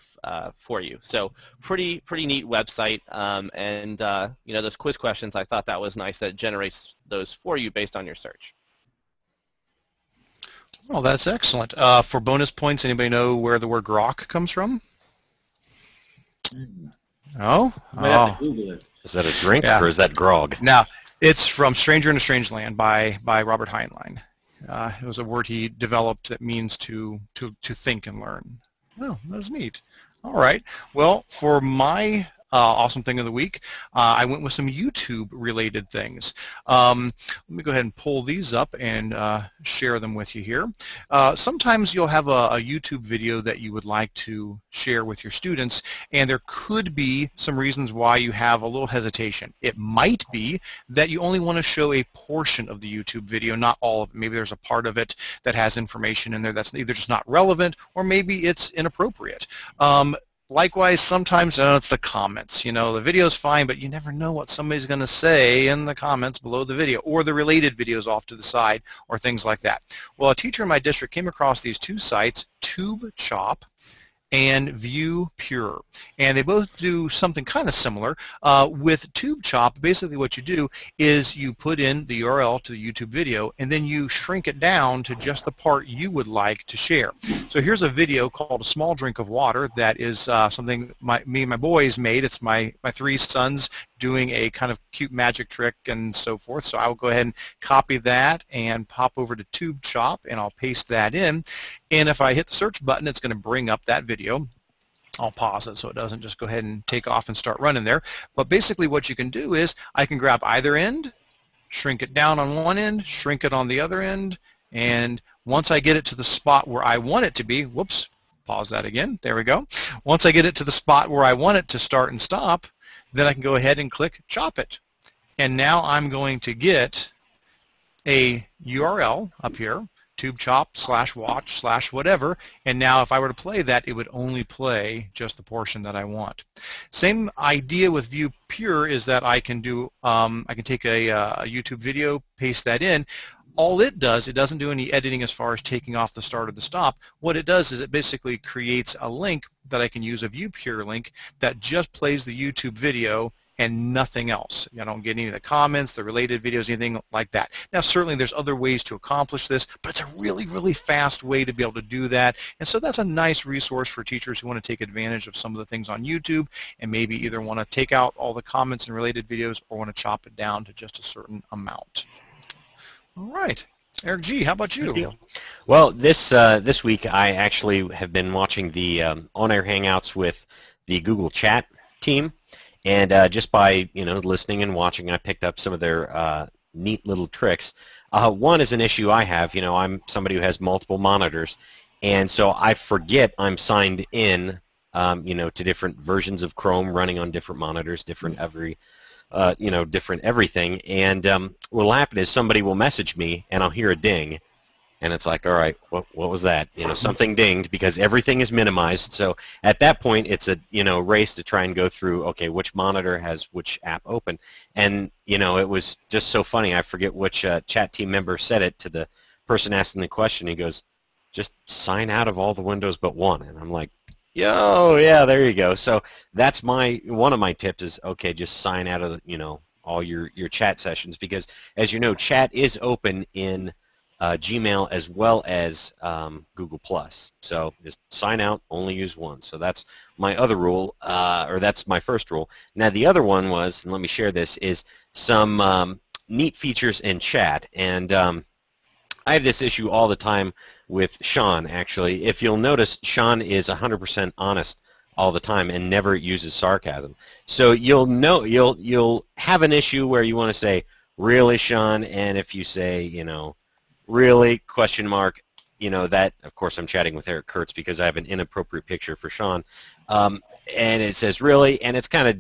for you. So pretty neat website. And you know, those quiz questions, I thought that was nice that it generates those for you based on your search. Well, that's excellent. For bonus points, anybody know where the word grok comes from? No? Might have to Google it. Is that a drink Yeah. or is that grog? Now, it's from Stranger in a Strange Land by Robert Heinlein. It was a word he developed that means to think and learn. Oh, that's neat. All right. Well, for my awesome thing of the week, I went with some YouTube-related things. Let me go ahead and pull these up and share them with you here. Sometimes you'll have a YouTube video that you would like to share with your students, and there could be some reasons why you have a little hesitation. It might be that you only want to show a portion of the YouTube video, not all of it. Maybe there's a part of it that has information in there that's either just not relevant or maybe it's inappropriate. Likewise, sometimes it's the comments. You know, the video's fine, but you never know what somebody's going to say in the comments below the video, or the related videos off to the side, or things like that. Well, a teacher in my district came across these two sites, TubeChop and ViewPure, and they both do something kind of similar. With TubeChop, basically what you do is you put in the URL to the YouTube video, and then you shrink it down to just the part you would like to share. So here's a video called A Small Drink of Water that is something me and my boys made. It's my three sons doing a kind of cute magic trick and so forth. So I will go ahead and copy that and pop over to TubeChop, and I'll paste that in. And if I hit the search button, it's going to bring up that video. I'll pause it so it doesn't just go ahead and take off and start running there. But basically what you can do is I can grab either end, shrink it down on one end, shrink it on the other end, and once I get it to the spot where I want it to be, whoops, pause that again, there we go. Once I get it to the spot where I want it to start and stop, then I can go ahead and click Chop It. And now I'm going to get a URL up here, TubeChop/watch/whatever, and now if I were to play that, it would only play just the portion that I want. Same idea with ViewPure is that I can do, I can take a YouTube video, paste that in. All it does, it doesn't do any editing as far as taking off the start or the stop. What it does is it basically creates a link that I can use, a ViewPure link, that just plays the YouTube video and nothing else. I don't get any of the comments, the related videos, anything like that. Now, certainly there's other ways to accomplish this, but it's a really, really fast way to be able to do that. And so that's a nice resource for teachers who want to take advantage of some of the things on YouTube and maybe either want to take out all the comments and related videos or want to chop it down to just a certain amount. All right. Eric G., how about you? Well, this week I actually have been watching the on-air hangouts with the Google Chat team. And just by listening and watching, I picked up some of their neat little tricks. One is an issue I have. I'm somebody who has multiple monitors, and so I forget I'm signed in, to different versions of Chrome running on different monitors, different different everything. And what'll happen is somebody will message me, and I'll hear a ding. And it's like, all right, what was that? Something dinged because everything is minimized. So at that point, it's a race to try and go through. Okay, which monitor has which app open? And it was just so funny. I forget which chat team member said it to the person asking the question. He goes, "Just sign out of all the windows but one." And I'm like, "Yo, yeah, there you go." So that's one of my tips is okay, just sign out of all your chat sessions because as you know, chat is open in Gmail as well as Google+. So just sign out, only use one. So that's my other rule, or that's my first rule. Now the other one was, and let me share this, is some neat features in chat. And I have this issue all the time with Sean, actually. If you'll notice, Sean is 100% honest all the time and never uses sarcasm. So you'll have an issue where you want to say, "Really, Sean?" And if you say, "Really?" question mark, that, of course, I'm chatting with Eric Kurtz because I have an inappropriate picture for Sean. And it says, "Really?" And it's kind of,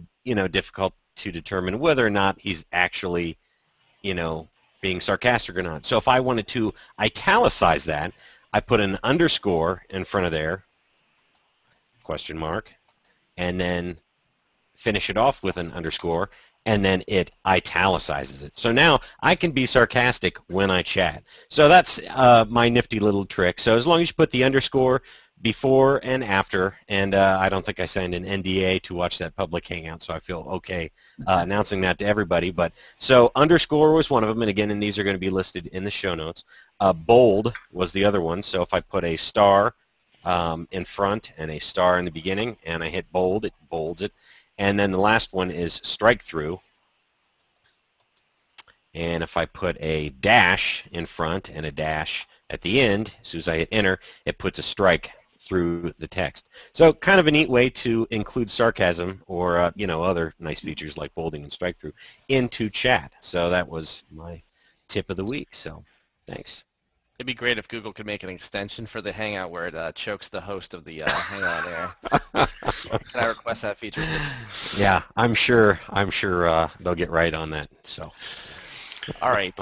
difficult to determine whether or not he's actually, being sarcastic or not. So if I wanted to italicize that, I put an underscore in front of there, question mark, and then finish it off with an underscore, and then it italicizes it. So now I can be sarcastic when I chat. So that's my nifty little trick. So as long as you put the underscore before and after, and I don't think I signed an NDA to watch that public hangout, so I feel okay announcing that to everybody. But so underscore was one of them, and again, and these are going to be listed in the show notes. Bold was the other one. So if I put a star in front and a star in the beginning, and I hit bold, it bolds it. And then the last one is strike through. And if I put a dash in front and a dash at the end, as soon as I hit enter, it puts a strike through the text. So kind of a neat way to include sarcasm or other nice features like bolding and strike through into chat. So that was my tip of the week. So thanks. It'd be great if Google could make an extension for the Hangout where it chokes the host of the Hangout air. Can I request that feature? Yeah, I'm sure they'll get right on that. So. All right.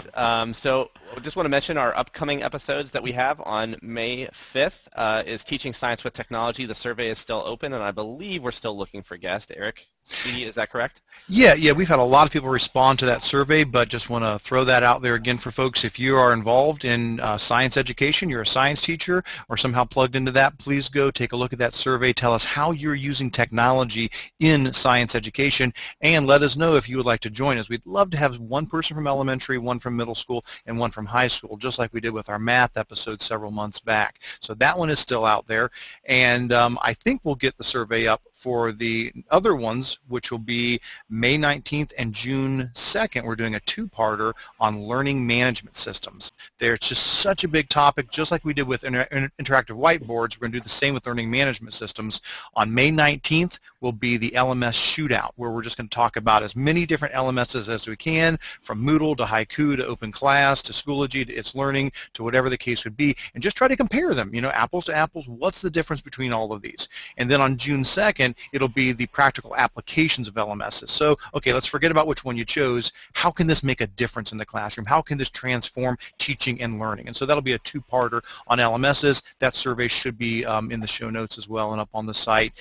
So I just want to mention our upcoming episodes that we have on May 5th is Teaching Science with Technology. The survey is still open, and I believe we're still looking for guests. Eric C., is that correct? Yeah, we've had a lot of people respond to that survey, but just want to throw that out there again for folks. If you are involved in science education, you're a science teacher, or somehow plugged into that, please go take a look at that survey. Tell us how you're using technology in science education, and let us know if you would like to join us. We'd love to have one person from elementary, one from middle school, and one from high school, just like we did with our math episode several months back. So that one is still out there, and I think we'll get the survey up for the other ones, which will be May 19th and June 2nd. We're doing a two-parter on learning management systems. It's just such a big topic, just like we did with interactive whiteboards. We're going to do the same with learning management systems. On May 19th will be the LMS shootout, where we're just going to talk about as many different LMSs as we can, from Moodle to Haiku to OpenClass to Schoology to It's Learning to whatever the case would be, and just try to compare them, apples to apples. What's the difference between all of these? And then on June 2nd, it'll be the practical applications of LMSs. So, okay, let's forget about which one you chose. How can this make a difference in the classroom? How can this transform teaching and learning? And so that'll be a two-parter on LMSs. That survey should be in the show notes as well and up on the site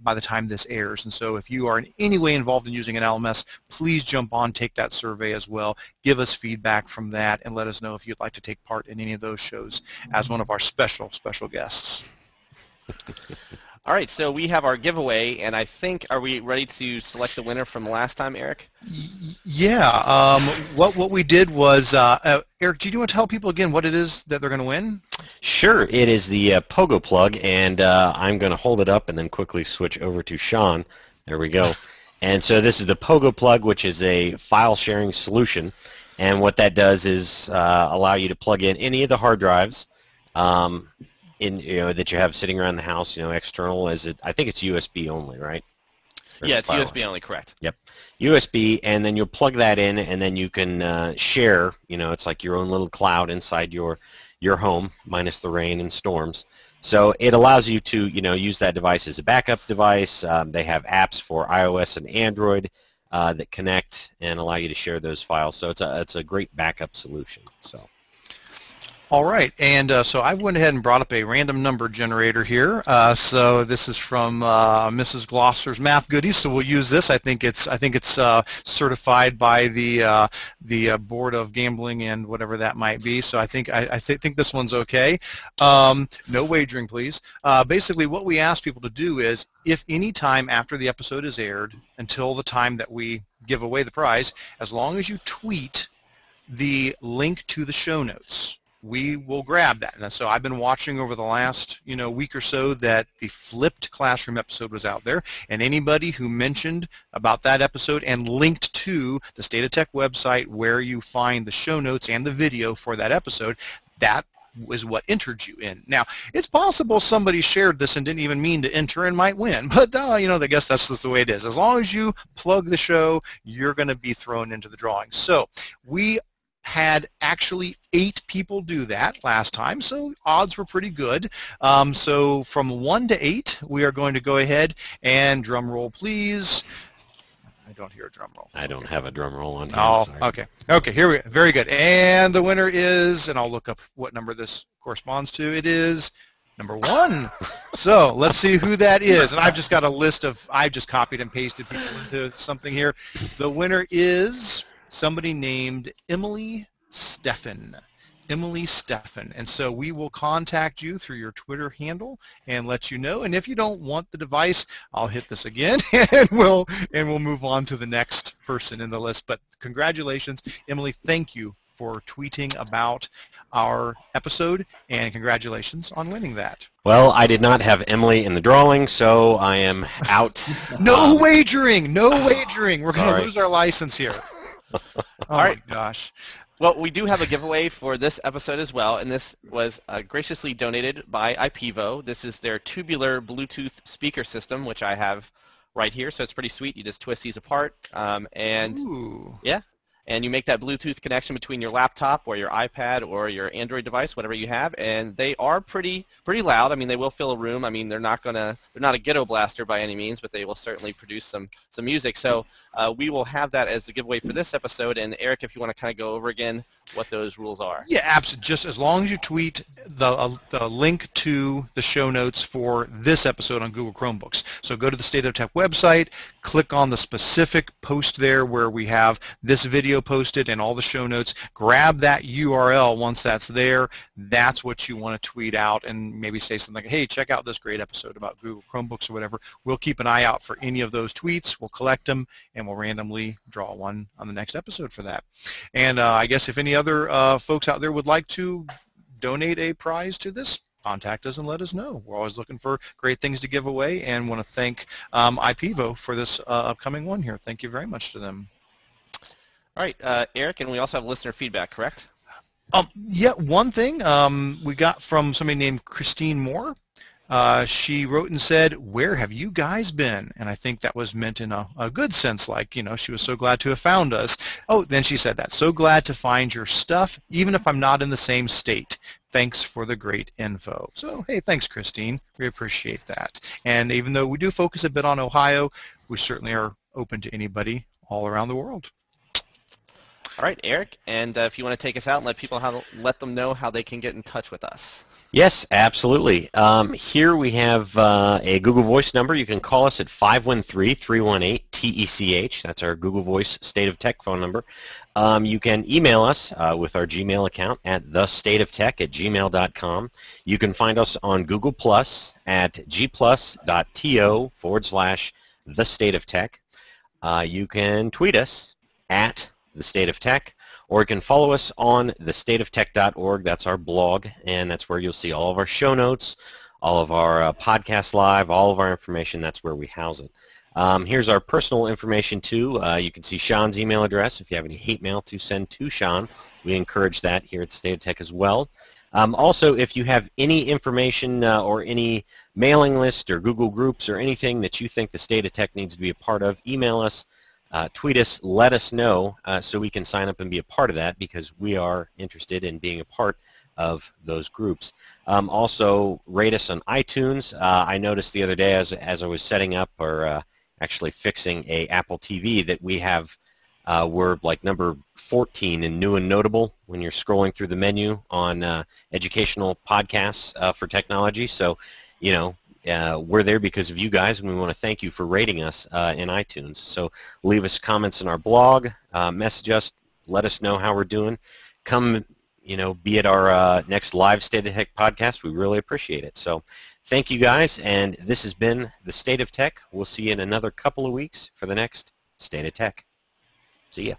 by the time this airs. And so if you are in any way involved in using an LMS, please jump on, take that survey as well. Give us feedback from that, and let us know if you'd like to take part in any of those shows as one of our special guests. All right, so we have our giveaway, and I think, are we ready to select the winner from last time, Eric? Yeah. What we did was, Eric, do you want to tell people again what it is that they're going to win? Sure. It is the Pogo plug, and I'm going to hold it up and then quickly switch over to Sean. There we go. And so this is the Pogo plug, which is a file sharing solution, and what that does is allow you to plug in any of the hard drives that you have sitting around the house, external. I think it's USB only, right? Yeah, it's USB only, correct. Yep, USB, and then you'll plug that in, and then you can share. It's like your own little cloud inside your home, minus the rain and storms. So it allows you to use that device as a backup device. They have apps for iOS and Android that connect and allow you to share those files. So it's a great backup solution. So. All right, and so I went ahead and brought up a random number generator here. So this is from Mrs. Gloucester's Math Goodies. So we'll use this. I think it's certified by the Board of Gambling and whatever that might be. So I think this one's okay. No wagering, please. Basically, what we ask people to do is, if any time after the episode is aired until the time that we give away the prize, as long as you tweet the link to the show notes, we will grab that. And so I've been watching over the last week or so that the flipped classroom episode was out there, and anybody who mentioned about that episode and linked to the State of Tech website where you find the show notes and the video for that episode, that is what entered you in. Now, it's possible somebody shared this and didn't even mean to enter and might win, but I guess that's just the way it is. As long as you plug the show, you're going to be thrown into the drawing. So we had actually 8 people do that last time, so odds were pretty good. So from 1 to 8, we are going to go ahead and drum roll, please. I don't hear a drum roll. I don't have a drum roll on here. Oh, okay. Okay, here we go. Very good. And the winner is, and I'll look up what number this corresponds to. It is Number 1. So let's see who that is. And I've just got a list of, I've just copied and pasted people into something here. The winner is somebody named Emily Steffen. Emily Steffen. And so we will contact you through your Twitter handle and let you know. And if you don't want the device, I'll hit this again and we'll move on to the next person in the list. But congratulations, Emily. Thank you for tweeting about our episode, and congratulations on winning that. Well, I did not have Emily in the drawing, so I am out. No wagering! No wagering! We're going to lose our license here. Oh, right. My gosh. Well, we do have a giveaway for this episode as well, and this was graciously donated by IPEVO. This is their tubular Bluetooth speaker system, which I have right here, so it's pretty sweet. You just twist these apart, Ooh. Yeah. And you make that Bluetooth connection between your laptop or your iPad or your Android device, whatever you have, and they are pretty loud. I mean, they will fill a room. I mean, they're not a ghetto blaster by any means, but they will certainly produce some music. So we will have that as the giveaway for this episode. And Eric, if you want to kind of go over again what those rules are. Yeah, absolutely. Just as long as you tweet the link to the show notes for this episode on Google Chromebooks. So go to the State of Tech website, click on the specific post there where we have this video posted and all the show notes. Grab that URL once that's there. That's what you want to tweet out and maybe say something like, hey, check out this great episode about Google Chromebooks or whatever. We'll keep an eye out for any of those tweets. We'll collect them, and we'll randomly draw one on the next episode for that. And I guess if any other folks out there would like to donate a prize to this, contact us and let us know. We're always looking for great things to give away, and want to thank IPEVO for this upcoming one here. Thank you very much to them. All right, Eric, and we also have listener feedback, correct? Yeah, one thing we got from somebody named Christine Moore. She wrote and said, "Where have you guys been?" And I think that was meant in a good sense, like, you know, she was so glad to have found us. Oh, then she said that. "So glad to find your stuff, even if I'm not in the same state. Thanks for the great info." So, hey, thanks, Christine. We appreciate that. And even though we do focus a bit on Ohio, we certainly are open to anybody all around the world. All right, Eric, and if you want to take us out and let them know how they can get in touch with us. Yes, absolutely. Here we have a Google Voice number. You can call us at 513-318-TECH. That's our Google Voice State of Tech phone number. You can email us with our Gmail account at thestateoftech@gmail.com. You can find us on Google Plus at gplus.to/thestateoftech. You can tweet us at thestateoftech. Or you can follow us on thestateoftech.org. That's our blog, and that's where you'll see all of our show notes, all of our podcasts live, all of our information. That's where we house it. Here's our personal information, too. You can see Sean's email address. If you have any hate mail to send to Sean, we encourage that here at State of Tech as well. Also, if you have any information or any mailing list or Google groups or anything that you think the State of Tech needs to be a part of, email us. Tweet us, let us know so we can sign up and be a part of that, because we are interested in being a part of those groups. Also, rate us on iTunes. I noticed the other day as I was setting up or actually fixing a Apple TV that we have, we're like number 14 in new and notable when you're scrolling through the menu on educational podcasts for technology. So, you know, we're there because of you guys, and we want to thank you for rating us in iTunes. So leave us comments in our blog, message us, let us know how we're doing. Come, you know, be at our next live State of Tech podcast. We really appreciate it. So thank you guys, and this has been the State of Tech. We'll see you in another couple of weeks for the next State of Tech. See ya.